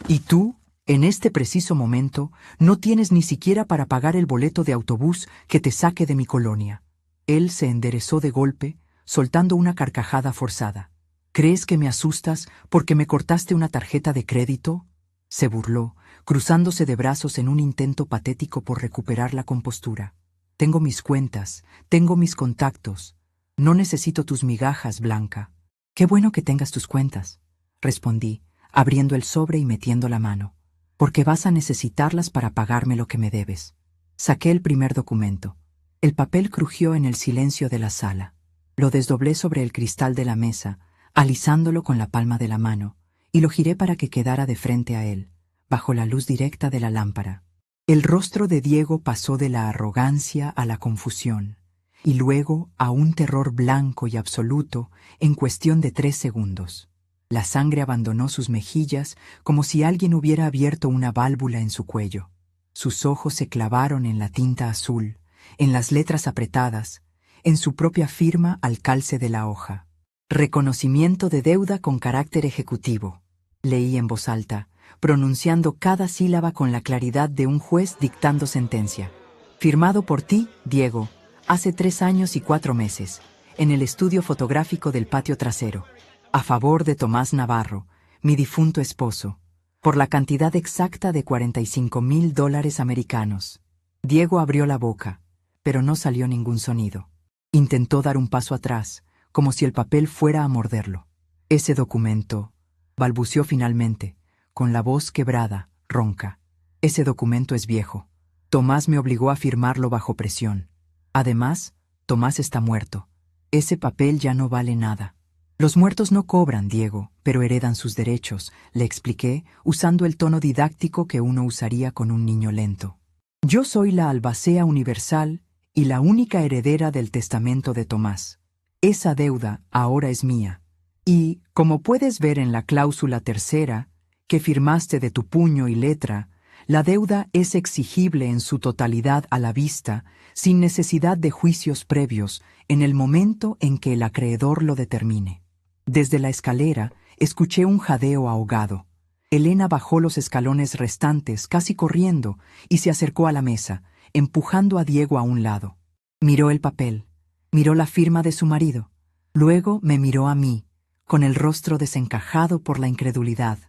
Y tú, en este preciso momento, no tienes ni siquiera para pagar el boleto de autobús que te saque de mi colonia. Él se enderezó de golpe, soltando una carcajada forzada. ¿Crees que me asustas porque me cortaste una tarjeta de crédito? Se burló, cruzándose de brazos en un intento patético por recuperar la compostura. Tengo mis cuentas, tengo mis contactos. No necesito tus migajas, Blanca. Qué bueno que tengas tus cuentas, respondí, abriendo el sobre y metiendo la mano, porque vas a necesitarlas para pagarme lo que me debes. Saqué el primer documento. El papel crujió en el silencio de la sala. Lo desdoblé sobre el cristal de la mesa, alisándolo con la palma de la mano, y lo giré para que quedara de frente a él, bajo la luz directa de la lámpara. El rostro de Diego pasó de la arrogancia a la confusión, y luego a un terror blanco y absoluto en cuestión de 3 segundos. La sangre abandonó sus mejillas como si alguien hubiera abierto una válvula en su cuello. Sus ojos se clavaron en la tinta azul, en las letras apretadas, en su propia firma al calce de la hoja. Reconocimiento de deuda con carácter ejecutivo. Leí en voz alta, pronunciando cada sílaba con la claridad de un juez dictando sentencia. Firmado por ti, Diego, hace 3 años y 4 meses, en el estudio fotográfico del patio trasero, a favor de Tomás Navarro, mi difunto esposo, por la cantidad exacta de $45,000 americanos. Diego abrió la boca, pero no salió ningún sonido. Intentó dar un paso atrás, como si el papel fuera a morderlo. Ese documento, balbuceó finalmente, con la voz quebrada, ronca. Ese documento es viejo. Tomás me obligó a firmarlo bajo presión. Además, Tomás está muerto. Ese papel ya no vale nada. Los muertos no cobran, Diego, pero heredan sus derechos, le expliqué, usando el tono didáctico que uno usaría con un niño lento. Yo soy la albacea universal y la única heredera del testamento de Tomás. Esa deuda ahora es mía. Y, como puedes ver en la cláusula tercera, que firmaste de tu puño y letra, la deuda es exigible en su totalidad a la vista, sin necesidad de juicios previos, en el momento en que el acreedor lo determine. Desde la escalera, escuché un jadeo ahogado. Elena bajó los escalones restantes, casi corriendo, y se acercó a la mesa, empujando a Diego a un lado. Miró el papel, miró la firma de su marido. Luego me miró a mí, con el rostro desencajado por la incredulidad.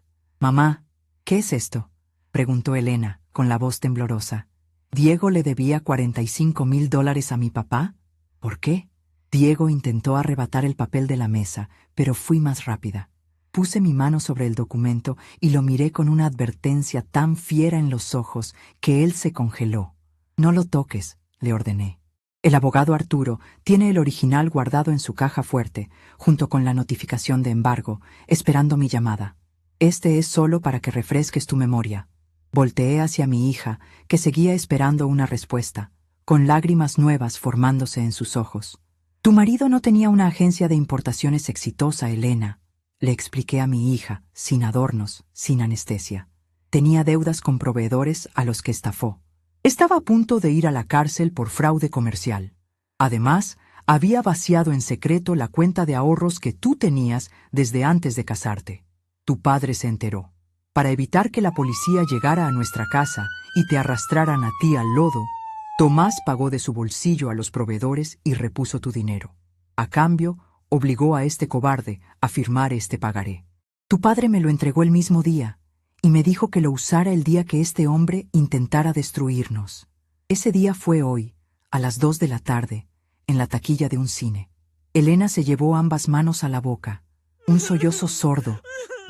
«Mamá, ¿qué es esto?», preguntó Elena, con la voz temblorosa. «¿Diego le debía $45,000 a mi papá? ¿Por qué?». Diego intentó arrebatar el papel de la mesa, pero fui más rápida. Puse mi mano sobre el documento y lo miré con una advertencia tan fiera en los ojos que él se congeló. «No lo toques», le ordené. «El abogado Arturo tiene el original guardado en su caja fuerte, junto con la notificación de embargo, esperando mi llamada. Este es solo para que refresques tu memoria». Volteé hacia mi hija, que seguía esperando una respuesta, con lágrimas nuevas formándose en sus ojos. «Tu marido no tenía una agencia de importaciones exitosa, Elena», le expliqué a mi hija, sin adornos, sin anestesia. «Tenía deudas con proveedores a los que estafó. Estaba a punto de ir a la cárcel por fraude comercial. Además, había vaciado en secreto la cuenta de ahorros que tú tenías desde antes de casarte. Tu padre se enteró. Para evitar que la policía llegara a nuestra casa y te arrastraran a ti al lodo, Tomás pagó de su bolsillo a los proveedores y repuso tu dinero. A cambio, obligó a este cobarde a firmar este pagaré. Tu padre me lo entregó el mismo día y me dijo que lo usara el día que este hombre intentara destruirnos. Ese día fue hoy, a las 2 de la tarde, en la taquilla de un cine. Elena se llevó ambas manos a la boca. Un sollozo sordo,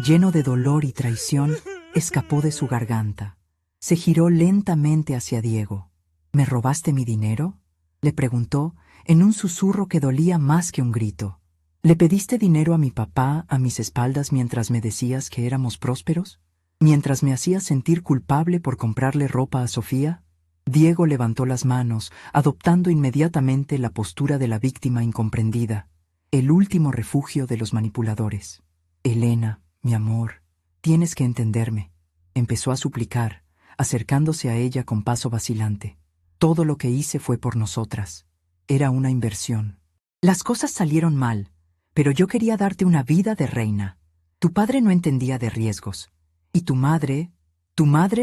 lleno de dolor y traición, escapó de su garganta. Se giró lentamente hacia Diego. «¿Me robaste mi dinero?», le preguntó, en un susurro que dolía más que un grito. «¿Le pediste dinero a mi papá a mis espaldas mientras me decías que éramos prósperos? ¿Mientras me hacías sentir culpable por comprarle ropa a Sofía?». Diego levantó las manos, adoptando inmediatamente la postura de la víctima incomprendida, el último refugio de los manipuladores. «Elena, mi amor, tienes que entenderme», empezó a suplicar, acercándose a ella con paso vacilante. «Todo lo que hice fue por nosotras. Era una inversión. Las cosas salieron mal, pero yo quería darte una vida de reina. Tu padre no entendía de riesgos. Y tu madre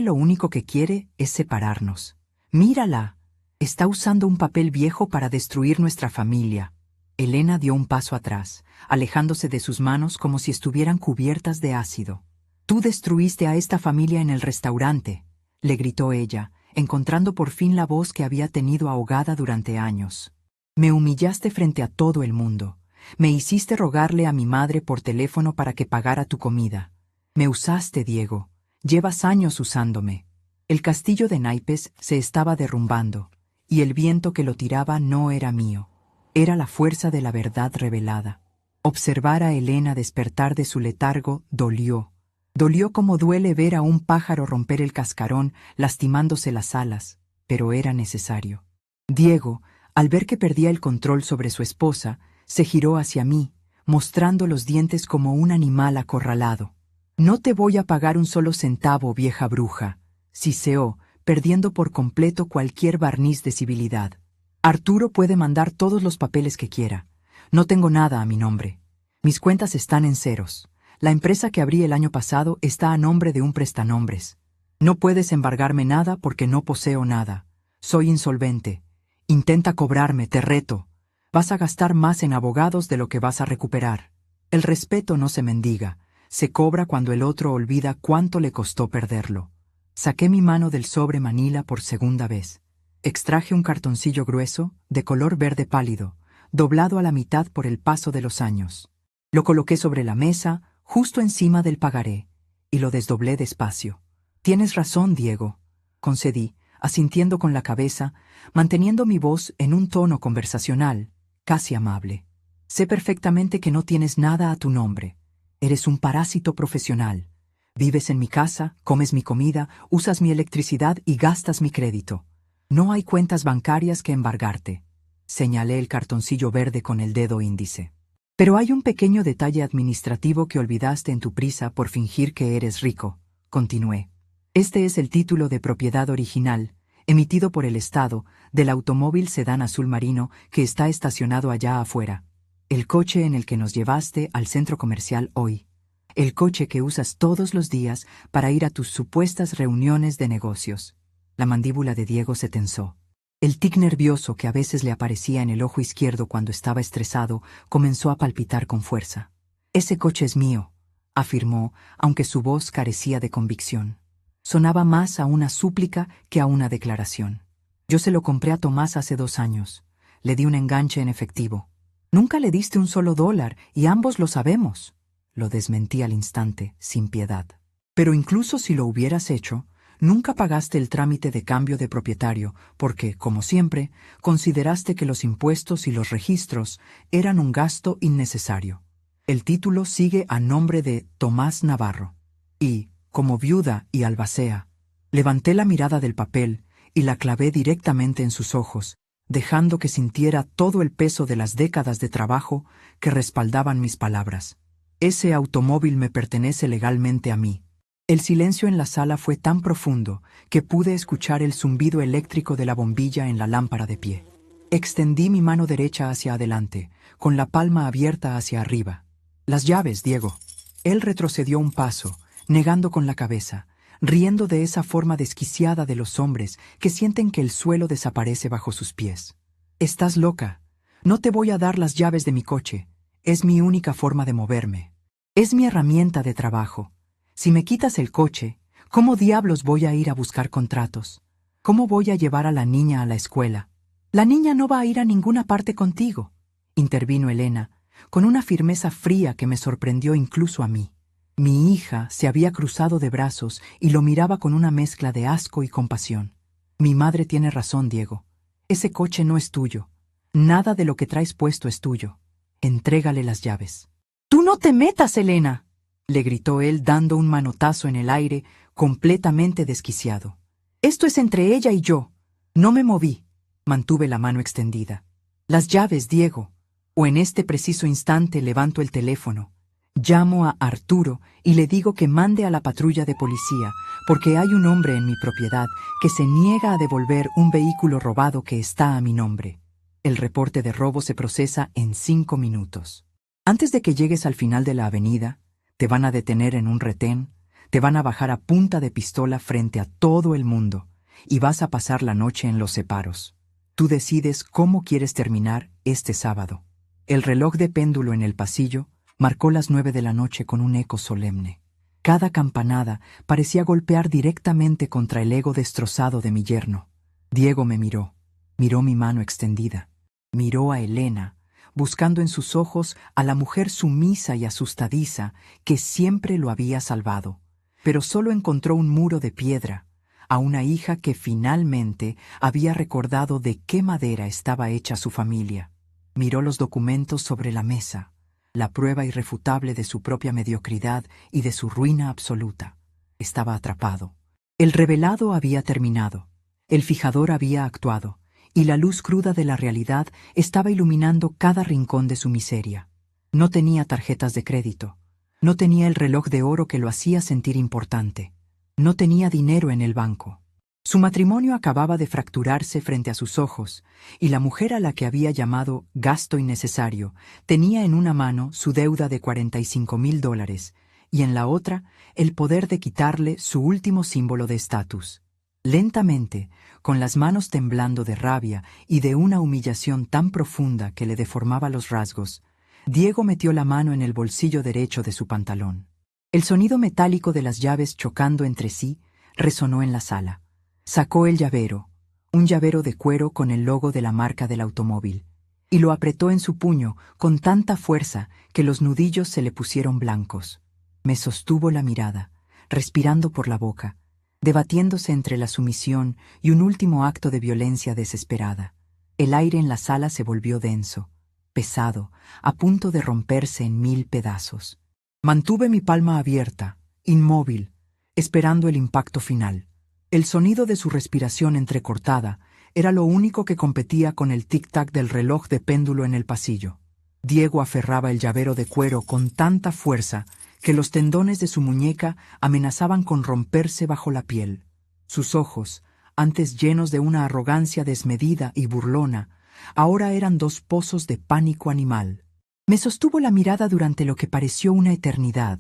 lo único que quiere es separarnos. Mírala, está usando un papel viejo para destruir nuestra familia». Elena dio un paso atrás, alejándose de sus manos como si estuvieran cubiertas de ácido. «Tú destruiste a esta familia en el restaurante», le gritó ella, encontrando por fin la voz que había tenido ahogada durante años. «Me humillaste frente a todo el mundo. Me hiciste rogarle a mi madre por teléfono para que pagara tu comida. Me usaste, Diego. Llevas años usándome». El castillo de naipes se estaba derrumbando, y el viento que lo tiraba no era mío. Era la fuerza de la verdad revelada. Observar a Elena despertar de su letargo dolió. Dolió como duele ver a un pájaro romper el cascarón lastimándose las alas, pero era necesario. Diego, al ver que perdía el control sobre su esposa, se giró hacia mí, mostrando los dientes como un animal acorralado. «No te voy a pagar un solo centavo, vieja bruja», siseó, perdiendo por completo cualquier barniz de civilidad. «Arturo puede mandar todos los papeles que quiera. No tengo nada a mi nombre. Mis cuentas están en ceros. La empresa que abrí el año pasado está a nombre de un prestanombres. No puedes embargarme nada porque no poseo nada. Soy insolvente. Intenta cobrarme, te reto. Vas a gastar más en abogados de lo que vas a recuperar. El respeto no se mendiga. Se cobra cuando el otro olvida cuánto le costó perderlo». Saqué mi mano del sobre manila por segunda vez. Extraje un cartoncillo grueso, de color verde pálido, doblado a la mitad por el paso de los años. Lo coloqué sobre la mesa, justo encima del pagaré, y lo desdoblé despacio. «Tienes razón, Diego», concedí, asintiendo con la cabeza, manteniendo mi voz en un tono conversacional, casi amable. «Sé perfectamente que no tienes nada a tu nombre. Eres un parásito profesional. Vives en mi casa, comes mi comida, usas mi electricidad y gastas mi crédito. No hay cuentas bancarias que embargarte. Señalé el cartoncillo verde con el dedo índice. Pero hay un pequeño detalle administrativo que olvidaste en tu prisa por fingir que eres rico, continué. Este es el título de propiedad original, emitido por el Estado, del automóvil sedán azul marino que está estacionado allá afuera. El coche en el que nos llevaste al centro comercial hoy. El coche que usas todos los días para ir a tus supuestas reuniones de negocios. La mandíbula de Diego se tensó. El tic nervioso que a veces le aparecía en el ojo izquierdo cuando estaba estresado comenzó a palpitar con fuerza. Ese coche es mío, afirmó, aunque su voz carecía de convicción. Sonaba más a una súplica que a una declaración. Yo se lo compré a Tomás hace 2 años. Le di un enganche en efectivo. Nunca le diste un solo dólar, y ambos lo sabemos. Lo desmentí al instante, sin piedad. Pero incluso si lo hubieras hecho, nunca pagaste el trámite de cambio de propietario, porque, como siempre, consideraste que los impuestos y los registros eran un gasto innecesario. El título sigue a nombre de Tomás Navarro. Y, como viuda y albacea, levanté la mirada del papel y la clavé directamente en sus ojos, dejando que sintiera todo el peso de las décadas de trabajo que respaldaban mis palabras. Ese automóvil me pertenece legalmente a mí. El silencio en la sala fue tan profundo que pude escuchar el zumbido eléctrico de la bombilla en la lámpara de pie. Extendí mi mano derecha hacia adelante, con la palma abierta hacia arriba. Las llaves, Diego. Él retrocedió un paso, negando con la cabeza, riendo de esa forma desquiciada de los hombres que sienten que el suelo desaparece bajo sus pies. Estás loca. No te voy a dar las llaves de mi coche. Es mi única forma de moverme. Es mi herramienta de trabajo. Si me quitas el coche, ¿cómo diablos voy a ir a buscar contratos? ¿Cómo voy a llevar a la niña a la escuela? La niña no va a ir a ninguna parte contigo, intervino Elena, con una firmeza fría que me sorprendió incluso a mí. Mi hija se había cruzado de brazos y lo miraba con una mezcla de asco y compasión. Mi madre tiene razón, Diego. Ese coche no es tuyo. Nada de lo que traes puesto es tuyo. Entrégale las llaves. ¡Tú no te metas, Elena!, le gritó él dando un manotazo en el aire, completamente desquiciado. Esto es entre ella y yo. No me moví. Mantuve la mano extendida. Las llaves, Diego. O en este preciso instante levanto el teléfono. Llamo a Arturo y le digo que mande a la patrulla de policía, porque hay un hombre en mi propiedad que se niega a devolver un vehículo robado que está a mi nombre. El reporte de robo se procesa en 5 minutos. Antes de que llegues al final de la avenida, te van a detener en un retén, te van a bajar a punta de pistola frente a todo el mundo, y vas a pasar la noche en los separos. Tú decides cómo quieres terminar este sábado. El reloj de péndulo en el pasillo marcó las 9 de la noche con un eco solemne. Cada campanada parecía golpear directamente contra el ego destrozado de mi yerno. Diego me miró mi mano extendida, miró a Elena, buscando en sus ojos a la mujer sumisa y asustadiza que siempre lo había salvado, pero solo encontró un muro de piedra, a una hija que finalmente había recordado de qué madera estaba hecha su familia. Miró los documentos sobre la mesa, la prueba irrefutable de su propia mediocridad y de su ruina absoluta. Estaba atrapado. El revelado había terminado. El fijador había actuado, y la luz cruda de la realidad estaba iluminando cada rincón de su miseria. No tenía tarjetas de crédito. No tenía el reloj de oro que lo hacía sentir importante. No tenía dinero en el banco. Su matrimonio acababa de fracturarse frente a sus ojos, y la mujer a la que había llamado gasto innecesario tenía en una mano su deuda de $45,000 y en la otra el poder de quitarle su último símbolo de estatus. Lentamente, con las manos temblando de rabia y de una humillación tan profunda que le deformaba los rasgos, Diego metió la mano en el bolsillo derecho de su pantalón. El sonido metálico de las llaves chocando entre sí resonó en la sala. Sacó el llavero, un llavero de cuero con el logo de la marca del automóvil, y lo apretó en su puño con tanta fuerza que los nudillos se le pusieron blancos. Me sostuvo la mirada, respirando por la boca, debatiéndose entre la sumisión y un último acto de violencia desesperada. El aire en la sala se volvió denso, pesado, a punto de romperse en 1000 pedazos. Mantuve mi palma abierta, inmóvil, esperando el impacto final. El sonido de su respiración entrecortada era lo único que competía con el tic-tac del reloj de péndulo en el pasillo. Diego aferraba el llavero de cuero con tanta fuerza que los tendones de su muñeca amenazaban con romperse bajo la piel. Sus ojos, antes llenos de una arrogancia desmedida y burlona, ahora eran dos pozos de pánico animal. Me sostuvo la mirada durante lo que pareció una eternidad,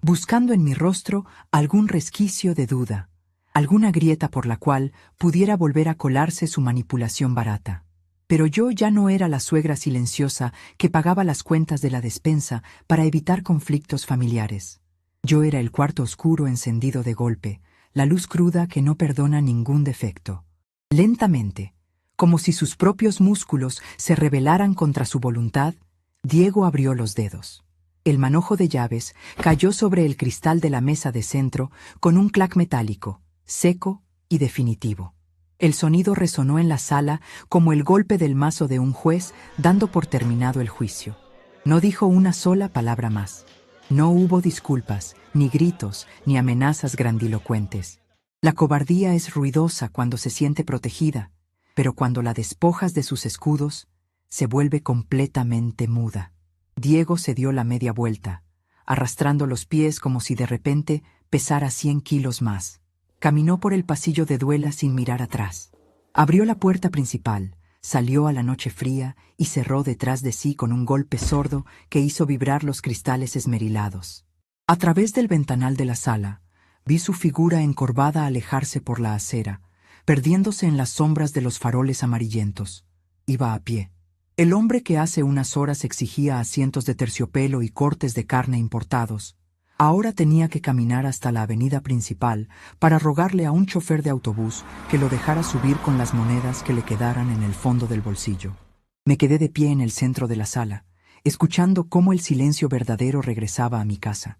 buscando en mi rostro algún resquicio de duda, alguna grieta por la cual pudiera volver a colarse su manipulación barata. Pero yo ya no era la suegra silenciosa que pagaba las cuentas de la despensa para evitar conflictos familiares. Yo era el cuarto oscuro encendido de golpe, la luz cruda que no perdona ningún defecto. Lentamente, como si sus propios músculos se rebelaran contra su voluntad, Diego abrió los dedos. El manojo de llaves cayó sobre el cristal de la mesa de centro con un clac metálico, seco y definitivo. El sonido resonó en la sala como el golpe del mazo de un juez dando por terminado el juicio. No dijo una sola palabra más. No hubo disculpas, ni gritos, ni amenazas grandilocuentes. La cobardía es ruidosa cuando se siente protegida, pero cuando la despojas de sus escudos, se vuelve completamente muda. Diego se dio la media vuelta, arrastrando los pies como si de repente pesara 100 kilos más. Caminó por el pasillo de duela sin mirar atrás. Abrió la puerta principal, salió a la noche fría y cerró detrás de sí con un golpe sordo que hizo vibrar los cristales esmerilados. A través del ventanal de la sala, vi su figura encorvada alejarse por la acera, perdiéndose en las sombras de los faroles amarillentos. Iba a pie. El hombre que hace unas horas exigía asientos de terciopelo y cortes de carne importados, ahora tenía que caminar hasta la avenida principal para rogarle a un chofer de autobús que lo dejara subir con las monedas que le quedaran en el fondo del bolsillo. Me quedé de pie en el centro de la sala, escuchando cómo el silencio verdadero regresaba a mi casa.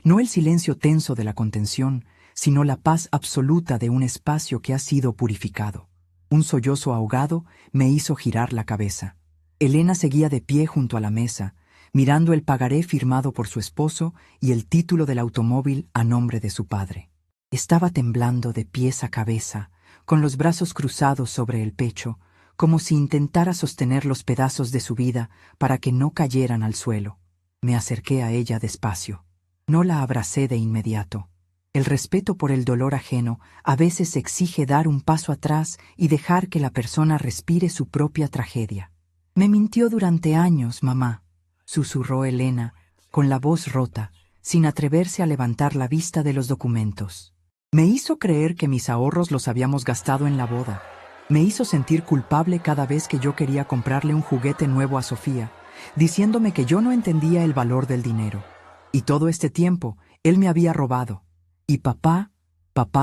No el silencio tenso de la contención, sino la paz absoluta de un espacio que ha sido purificado. Un sollozo ahogado me hizo girar la cabeza. Elena seguía de pie junto a la mesa, mirando el pagaré firmado por su esposo y el título del automóvil a nombre de su padre. Estaba temblando de pies a cabeza, con los brazos cruzados sobre el pecho, como si intentara sostener los pedazos de su vida para que no cayeran al suelo. Me acerqué a ella despacio. No la abracé de inmediato. El respeto por el dolor ajeno a veces exige dar un paso atrás y dejar que la persona respire su propia tragedia. Me mintió durante años, mamá, susurró Elena, con la voz rota, sin atreverse a levantar la vista de los documentos. Me hizo creer que mis ahorros los habíamos gastado en la boda. Me hizo sentir culpable cada vez que yo quería comprarle un juguete nuevo a Sofía, diciéndome que yo no entendía el valor del dinero. Y todo este tiempo, él me había robado. Y papá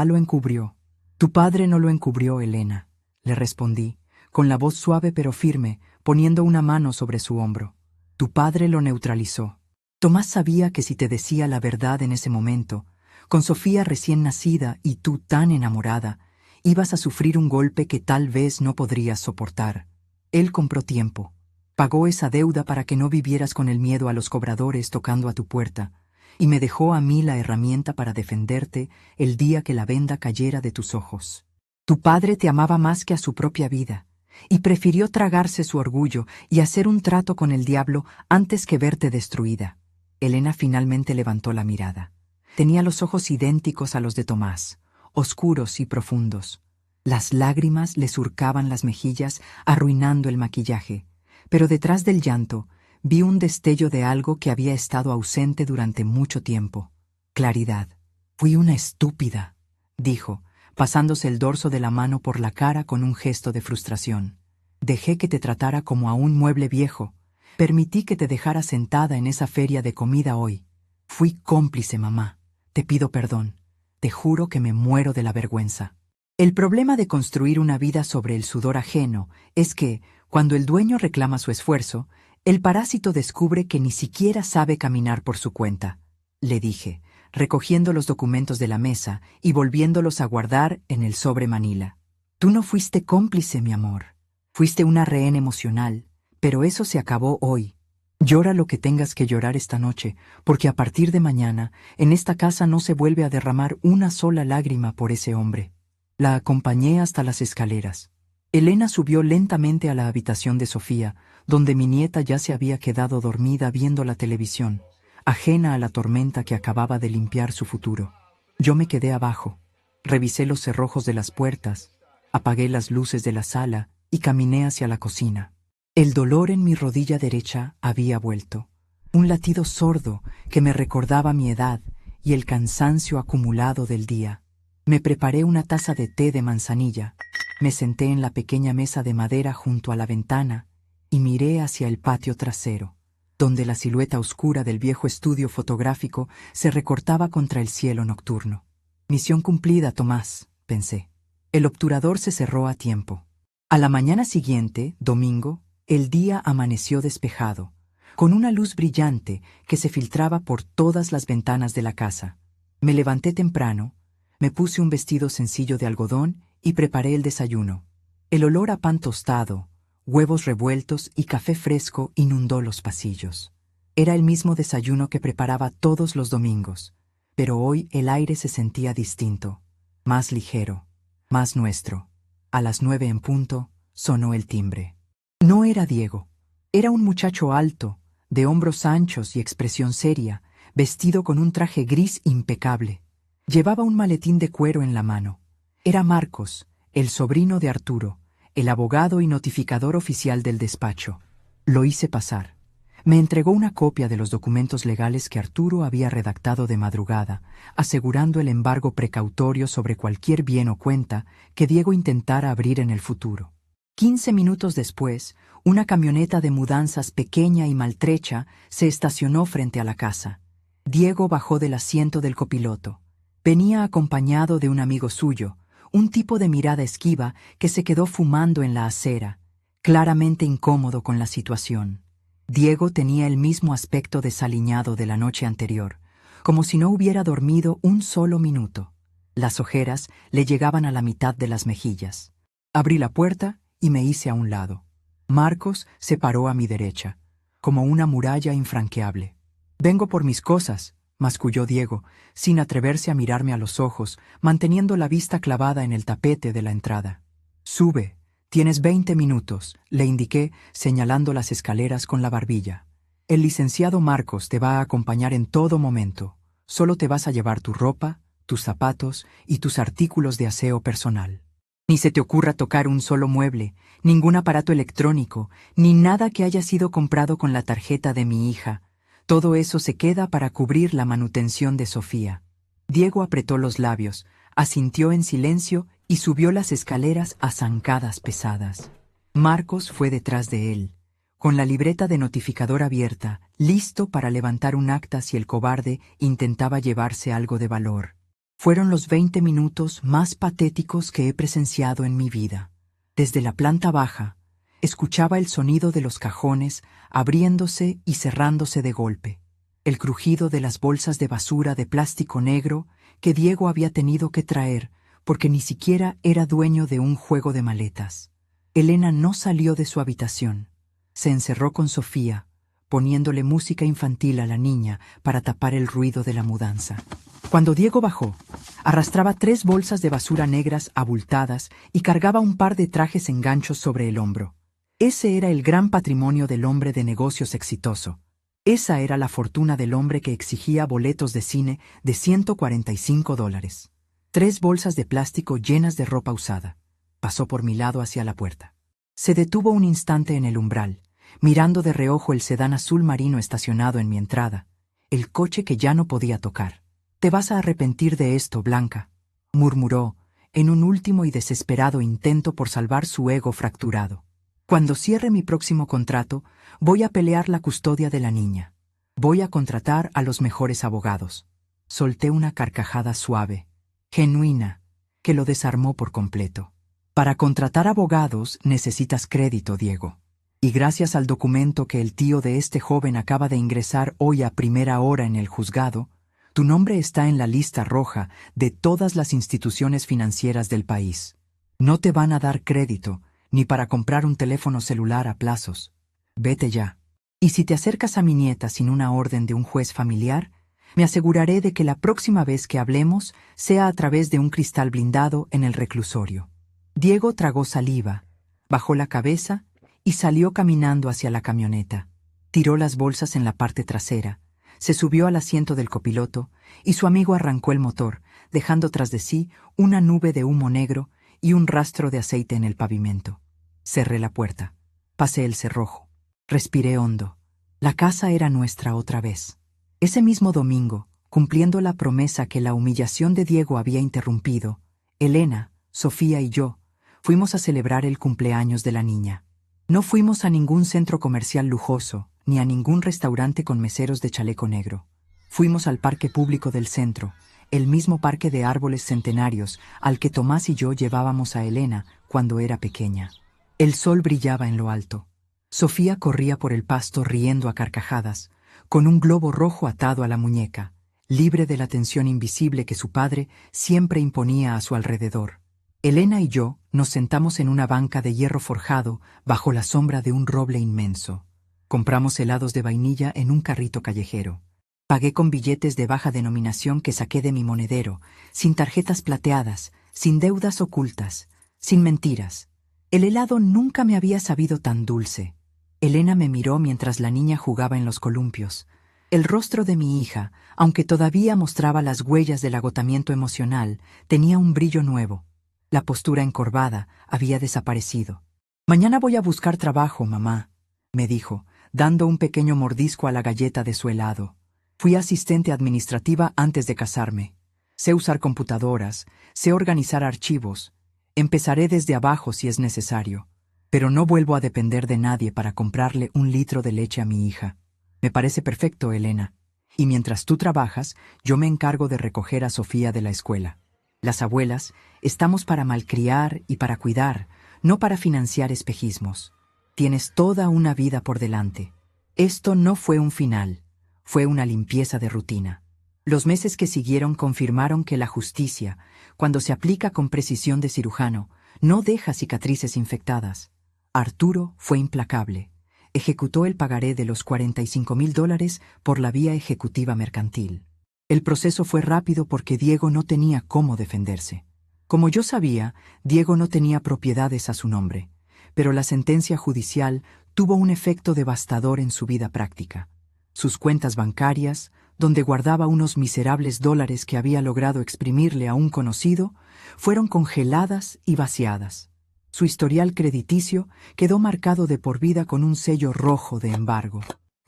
lo encubrió. Tu padre no lo encubrió, Elena, le respondí, con la voz suave pero firme, poniendo una mano sobre su hombro. Tu padre lo neutralizó. Tomás sabía que si te decía la verdad en ese momento, con Sofía recién nacida y tú tan enamorada, ibas a sufrir un golpe que tal vez no podrías soportar. Él compró tiempo. Pagó esa deuda para que no vivieras con el miedo a los cobradores tocando a tu puerta, y me dejó a mí la herramienta para defenderte el día que la venda cayera de tus ojos. Tu padre te amaba más que a su propia vida, y prefirió tragarse su orgullo y hacer un trato con el diablo antes que verte destruida. Elena finalmente levantó la mirada. Tenía los ojos idénticos a los de Tomás, oscuros y profundos. Las lágrimas le surcaban las mejillas, arruinando el maquillaje, pero detrás del llanto vi un destello de algo que había estado ausente durante mucho tiempo. Claridad. Fui una estúpida, dijo, pasándose el dorso de la mano por la cara con un gesto de frustración. Dejé que te tratara como a un mueble viejo. Permití que te dejara sentada en esa feria de comida hoy. Fui cómplice, mamá. Te pido perdón. Te juro que me muero de la vergüenza. El problema de construir una vida sobre el sudor ajeno es que, cuando el dueño reclama su esfuerzo, el parásito descubre que ni siquiera sabe caminar por su cuenta, le dije, recogiendo los documentos de la mesa y volviéndolos a guardar en el sobre manila. Tú no fuiste cómplice, mi amor. Fuiste una rehén emocional, pero eso se acabó hoy. Llora lo que tengas que llorar esta noche, porque a partir de mañana, en esta casa no se vuelve a derramar una sola lágrima por ese hombre. La acompañé hasta las escaleras. Elena subió lentamente a la habitación de Sofía, donde mi nieta ya se había quedado dormida viendo la televisión, ajena a la tormenta que acababa de limpiar su futuro. Yo me quedé abajo, revisé los cerrojos de las puertas, apagué las luces de la sala y caminé hacia la cocina. El dolor en mi rodilla derecha había vuelto, un latido sordo que me recordaba mi edad y el cansancio acumulado del día. Me preparé una taza de té de manzanilla, me senté en la pequeña mesa de madera junto a la ventana y miré hacia el patio trasero, donde la silueta oscura del viejo estudio fotográfico se recortaba contra el cielo nocturno. Misión cumplida, Tomás, pensé. El obturador se cerró a tiempo. A la mañana siguiente, domingo, el día amaneció despejado, con una luz brillante que se filtraba por todas las ventanas de la casa. Me levanté temprano, me puse un vestido sencillo de algodón y preparé el desayuno. El olor a pan tostado, huevos revueltos y café fresco inundó los pasillos. Era el mismo desayuno que preparaba todos los domingos, pero hoy el aire se sentía distinto, más ligero, más nuestro. A las 9 en punto, sonó el timbre. No era Diego. Era un muchacho alto, de hombros anchos y expresión seria, vestido con un traje gris impecable. Llevaba un maletín de cuero en la mano. Era Marcos, el sobrino de Arturo, el abogado y notificador oficial del despacho. Lo hice pasar. Me entregó una copia de los documentos legales que Arturo había redactado de madrugada, asegurando el embargo precautorio sobre cualquier bien o cuenta que Diego intentara abrir en el futuro. 15 minutos después, una camioneta de mudanzas pequeña y maltrecha se estacionó frente a la casa. Diego bajó del asiento del copiloto. Venía acompañado de un amigo suyo, un tipo de mirada esquiva que se quedó fumando en la acera, claramente incómodo con la situación. Diego tenía el mismo aspecto desaliñado de la noche anterior, como si no hubiera dormido un solo minuto. Las ojeras le llegaban a la mitad de las mejillas. Abrí la puerta y me hice a un lado. Marcos se paró a mi derecha, como una muralla infranqueable. «Vengo por mis cosas», masculló Diego, sin atreverse a mirarme a los ojos, manteniendo la vista clavada en el tapete de la entrada. «Sube, tienes 20 minutos», le indiqué, señalando las escaleras con la barbilla. «El licenciado Marcos te va a acompañar en todo momento. Solo te vas a llevar tu ropa, tus zapatos y tus artículos de aseo personal. Ni se te ocurra tocar un solo mueble, ningún aparato electrónico, ni nada que haya sido comprado con la tarjeta de mi hija. Todo eso se queda para cubrir la manutención de Sofía». Diego apretó los labios, asintió en silencio y subió las escaleras a zancadas pesadas. Marcos fue detrás de él, con la libreta de notificador abierta, listo para levantar un acta si el cobarde intentaba llevarse algo de valor. Fueron los 20 minutos más patéticos que he presenciado en mi vida. Desde la planta baja, escuchaba el sonido de los cajones abriéndose y cerrándose de golpe, el crujido de las bolsas de basura de plástico negro que Diego había tenido que traer porque ni siquiera era dueño de un juego de maletas. Elena no salió de su habitación. Se encerró con Sofía, poniéndole música infantil a la niña para tapar el ruido de la mudanza. Cuando Diego bajó, arrastraba 3 bolsas de basura negras abultadas y cargaba un par de trajes en ganchos sobre el hombro. Ese era el gran patrimonio del hombre de negocios exitoso. Esa era la fortuna del hombre que exigía boletos de cine de $145. 3 bolsas de plástico llenas de ropa usada. Pasó por mi lado hacia la puerta. Se detuvo un instante en el umbral, mirando de reojo el sedán azul marino estacionado en mi entrada, el coche que ya no podía tocar. «Te vas a arrepentir de esto, Blanca», murmuró, en un último y desesperado intento por salvar su ego fracturado. «Cuando cierre mi próximo contrato, voy a pelear la custodia de la niña. Voy a contratar a los mejores abogados». Solté una carcajada suave, genuina, que lo desarmó por completo. «Para contratar abogados necesitas crédito, Diego. Y gracias al documento que el tío de este joven acaba de ingresar hoy a primera hora en el juzgado, tu nombre está en la lista roja de todas las instituciones financieras del país. No te van a dar crédito, ni para comprar un teléfono celular a plazos. Vete ya». Y si te acercas a mi nieta sin una orden de un juez familiar, me aseguraré de que la próxima vez que hablemos sea a través de un cristal blindado en el reclusorio. Diego tragó saliva, bajó la cabeza y salió caminando hacia la camioneta. Tiró las bolsas en la parte trasera, se subió al asiento del copiloto y su amigo arrancó el motor, dejando tras de sí una nube de humo negro y un rastro de aceite en el pavimento. Cerré la puerta, pasé el cerrojo, respiré hondo. La casa era nuestra otra vez. Ese mismo domingo, cumpliendo la promesa que la humillación de Diego había interrumpido, Elena, Sofía y yo fuimos a celebrar el cumpleaños de la niña. No fuimos a ningún centro comercial lujoso, ni a ningún restaurante con meseros de chaleco negro. Fuimos al parque público del centro, el mismo parque de árboles centenarios al que Tomás y yo llevábamos a Elena cuando era pequeña. El sol brillaba en lo alto. Sofía corría por el pasto riendo a carcajadas, con un globo rojo atado a la muñeca, libre de la tensión invisible que su padre siempre imponía a su alrededor. Elena y yo nos sentamos en una banca de hierro forjado bajo la sombra de un roble inmenso. Compramos helados de vainilla en un carrito callejero. Pagué con billetes de baja denominación que saqué de mi monedero, sin tarjetas plateadas, sin deudas ocultas, sin mentiras. El helado nunca me había sabido tan dulce. Elena me miró mientras la niña jugaba en los columpios. El rostro de mi hija, aunque todavía mostraba las huellas del agotamiento emocional, tenía un brillo nuevo. La postura encorvada había desaparecido. «Mañana voy a buscar trabajo, mamá», me dijo, dando un pequeño mordisco a la galleta de su helado. Fui asistente administrativa antes de casarme. Sé usar computadoras, sé organizar archivos. Empezaré desde abajo si es necesario. Pero no vuelvo a depender de nadie para comprarle un litro de leche a mi hija. Me parece perfecto, Elena. Y mientras tú trabajas, yo me encargo de recoger a Sofía de la escuela. Las abuelas estamos para malcriar y para cuidar, no para financiar espejismos. Tienes toda una vida por delante. Esto no fue un final, fue una limpieza de rutina. Los meses que siguieron confirmaron que la justicia, cuando se aplica con precisión de cirujano, no deja cicatrices infectadas. Arturo fue implacable. Ejecutó el pagaré de los $45,000 por la vía ejecutiva mercantil. El proceso fue rápido porque Diego no tenía cómo defenderse. Como yo sabía, Diego no tenía propiedades a su nombre, pero la sentencia judicial tuvo un efecto devastador en su vida práctica. Sus cuentas bancarias, donde guardaba unos miserables dólares que había logrado exprimirle a un conocido, fueron congeladas y vaciadas. Su historial crediticio quedó marcado de por vida con un sello rojo de embargo.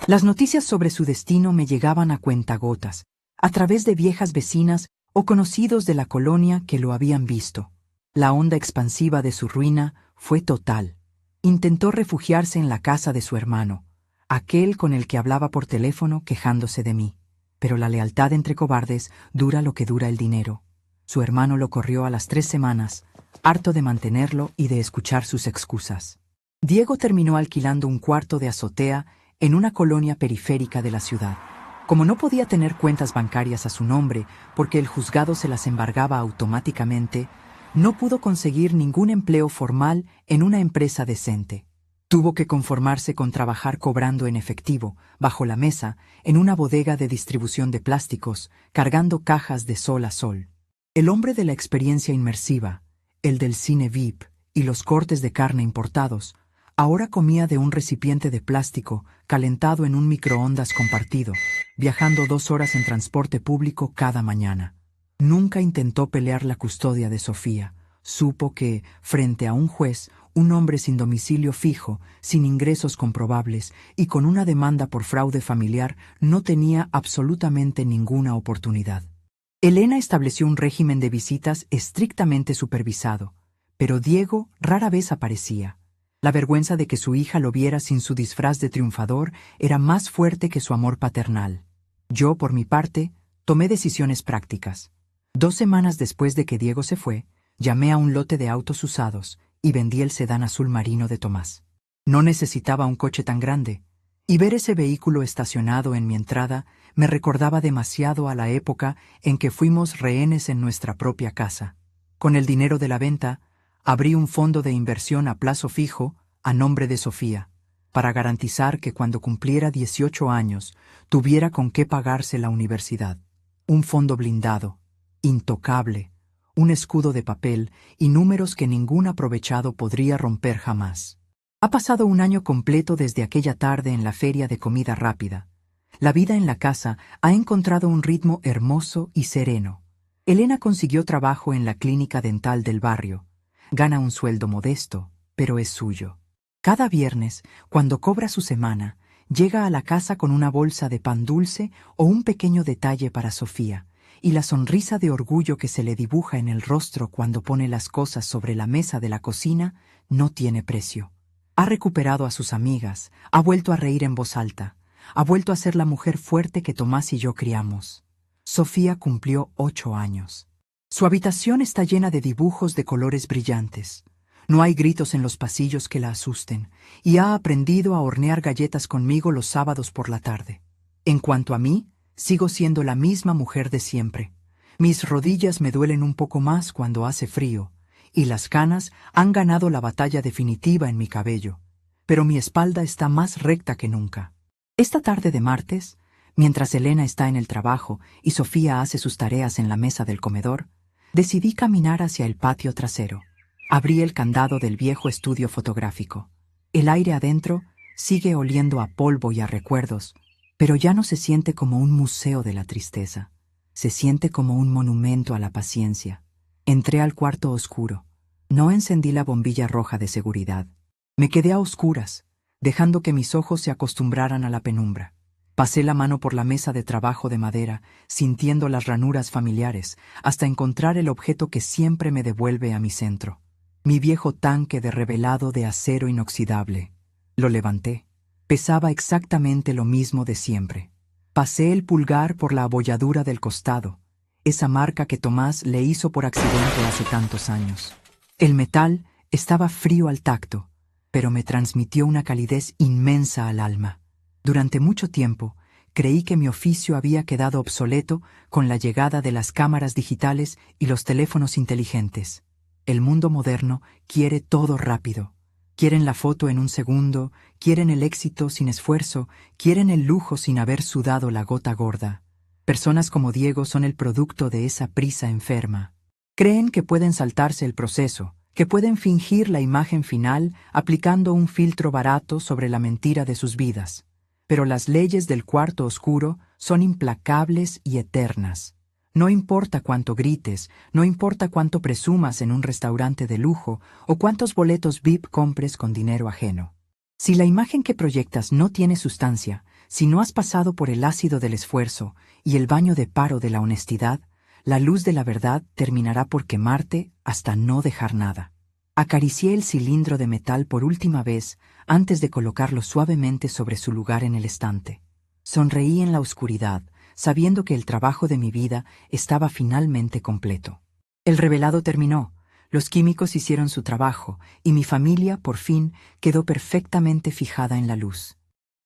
Las noticias sobre su destino me llegaban a cuentagotas, a través de viejas vecinas o conocidos de la colonia que lo habían visto. La onda expansiva de su ruina fue total. Intentó refugiarse en la casa de su hermano, aquel con el que hablaba por teléfono quejándose de mí. Pero la lealtad entre cobardes dura lo que dura el dinero. Su hermano lo corrió a las 3 semanas, harto de mantenerlo y de escuchar sus excusas. Diego terminó alquilando un cuarto de azotea en una colonia periférica de la ciudad. Como no podía tener cuentas bancarias a su nombre porque el juzgado se las embargaba automáticamente, no pudo conseguir ningún empleo formal en una empresa decente. Tuvo que conformarse con trabajar cobrando en efectivo, bajo la mesa, en una bodega de distribución de plásticos, cargando cajas de sol a sol. El hombre de la experiencia inmersiva, el del cine VIP y los cortes de carne importados, ahora comía de un recipiente de plástico calentado en un microondas compartido, viajando 2 horas en transporte público cada mañana. Nunca intentó pelear la custodia de Sofía. Supo que, frente a un juez, un hombre sin domicilio fijo, sin ingresos comprobables y con una demanda por fraude familiar no tenía absolutamente ninguna oportunidad. Elena estableció un régimen de visitas estrictamente supervisado, pero Diego rara vez aparecía. La vergüenza de que su hija lo viera sin su disfraz de triunfador era más fuerte que su amor paternal. Yo, por mi parte, tomé decisiones prácticas. 2 semanas después de que Diego se fue, llamé a un lote de autos usados y vendí el sedán azul marino de Tomás. No necesitaba un coche tan grande, y ver ese vehículo estacionado en mi entrada me recordaba demasiado a la época en que fuimos rehenes en nuestra propia casa. Con el dinero de la venta, abrí un fondo de inversión a plazo fijo a nombre de Sofía. para garantizar que cuando cumpliera 18 años tuviera con qué pagarse la universidad. Un fondo blindado, intocable, un escudo de papel y números que ningún aprovechado podría romper jamás. Ha pasado un año completo desde aquella tarde en la feria de comida rápida. La vida en la casa ha encontrado un ritmo hermoso y sereno. Elena consiguió trabajo en la clínica dental del barrio. Gana un sueldo modesto, pero es suyo. Cada viernes, cuando cobra su semana, llega a la casa con una bolsa de pan dulce o un pequeño detalle para Sofía, y la sonrisa de orgullo que se le dibuja en el rostro cuando pone las cosas sobre la mesa de la cocina no tiene precio. Ha recuperado a sus amigas, ha vuelto a reír en voz alta, ha vuelto a ser la mujer fuerte que Tomás y yo criamos. Sofía cumplió 8 años. Su habitación está llena de dibujos de colores brillantes. No hay gritos en los pasillos que la asusten, y ha aprendido a hornear galletas conmigo los sábados por la tarde. En cuanto a mí, sigo siendo la misma mujer de siempre. Mis rodillas me duelen un poco más cuando hace frío, y las canas han ganado la batalla definitiva en mi cabello, pero mi espalda está más recta que nunca. Esta tarde de martes, mientras Elena está en el trabajo y Sofía hace sus tareas en la mesa del comedor, decidí caminar hacia el patio trasero. Abrí el candado del viejo estudio fotográfico. El aire adentro sigue oliendo a polvo y a recuerdos, pero ya no se siente como un museo de la tristeza. Se siente como un monumento a la paciencia. Entré al cuarto oscuro. No encendí la bombilla roja de seguridad. Me quedé a oscuras, dejando que mis ojos se acostumbraran a la penumbra. Pasé la mano por la mesa de trabajo de madera, sintiendo las ranuras familiares, hasta encontrar el objeto que siempre me devuelve a mi centro. Mi viejo tanque de revelado de acero inoxidable. Lo levanté. Pesaba exactamente lo mismo de siempre. Pasé el pulgar por la abolladura del costado, esa marca que Tomás le hizo por accidente hace tantos años. El metal estaba frío al tacto, pero me transmitió una calidez inmensa al alma. Durante mucho tiempo, creí que mi oficio había quedado obsoleto con la llegada de las cámaras digitales y los teléfonos inteligentes. El mundo moderno quiere todo rápido. Quieren la foto en un segundo, quieren el éxito sin esfuerzo, quieren el lujo sin haber sudado la gota gorda. Personas como Diego son el producto de esa prisa enferma. Creen que pueden saltarse el proceso, que pueden fingir la imagen final aplicando un filtro barato sobre la mentira de sus vidas. Pero las leyes del cuarto oscuro son implacables y eternas. No importa cuánto grites, no importa cuánto presumas en un restaurante de lujo o cuántos boletos VIP compres con dinero ajeno. Si la imagen que proyectas no tiene sustancia, si no has pasado por el ácido del esfuerzo y el baño de paro de la honestidad, la luz de la verdad terminará por quemarte hasta no dejar nada. Acaricié el cilindro de metal por última vez antes de colocarlo suavemente sobre su lugar en el estante. Sonreí en la oscuridad, sabiendo que el trabajo de mi vida estaba finalmente completo. El revelado terminó, los químicos hicieron su trabajo y mi familia, por fin, quedó perfectamente fijada en la luz.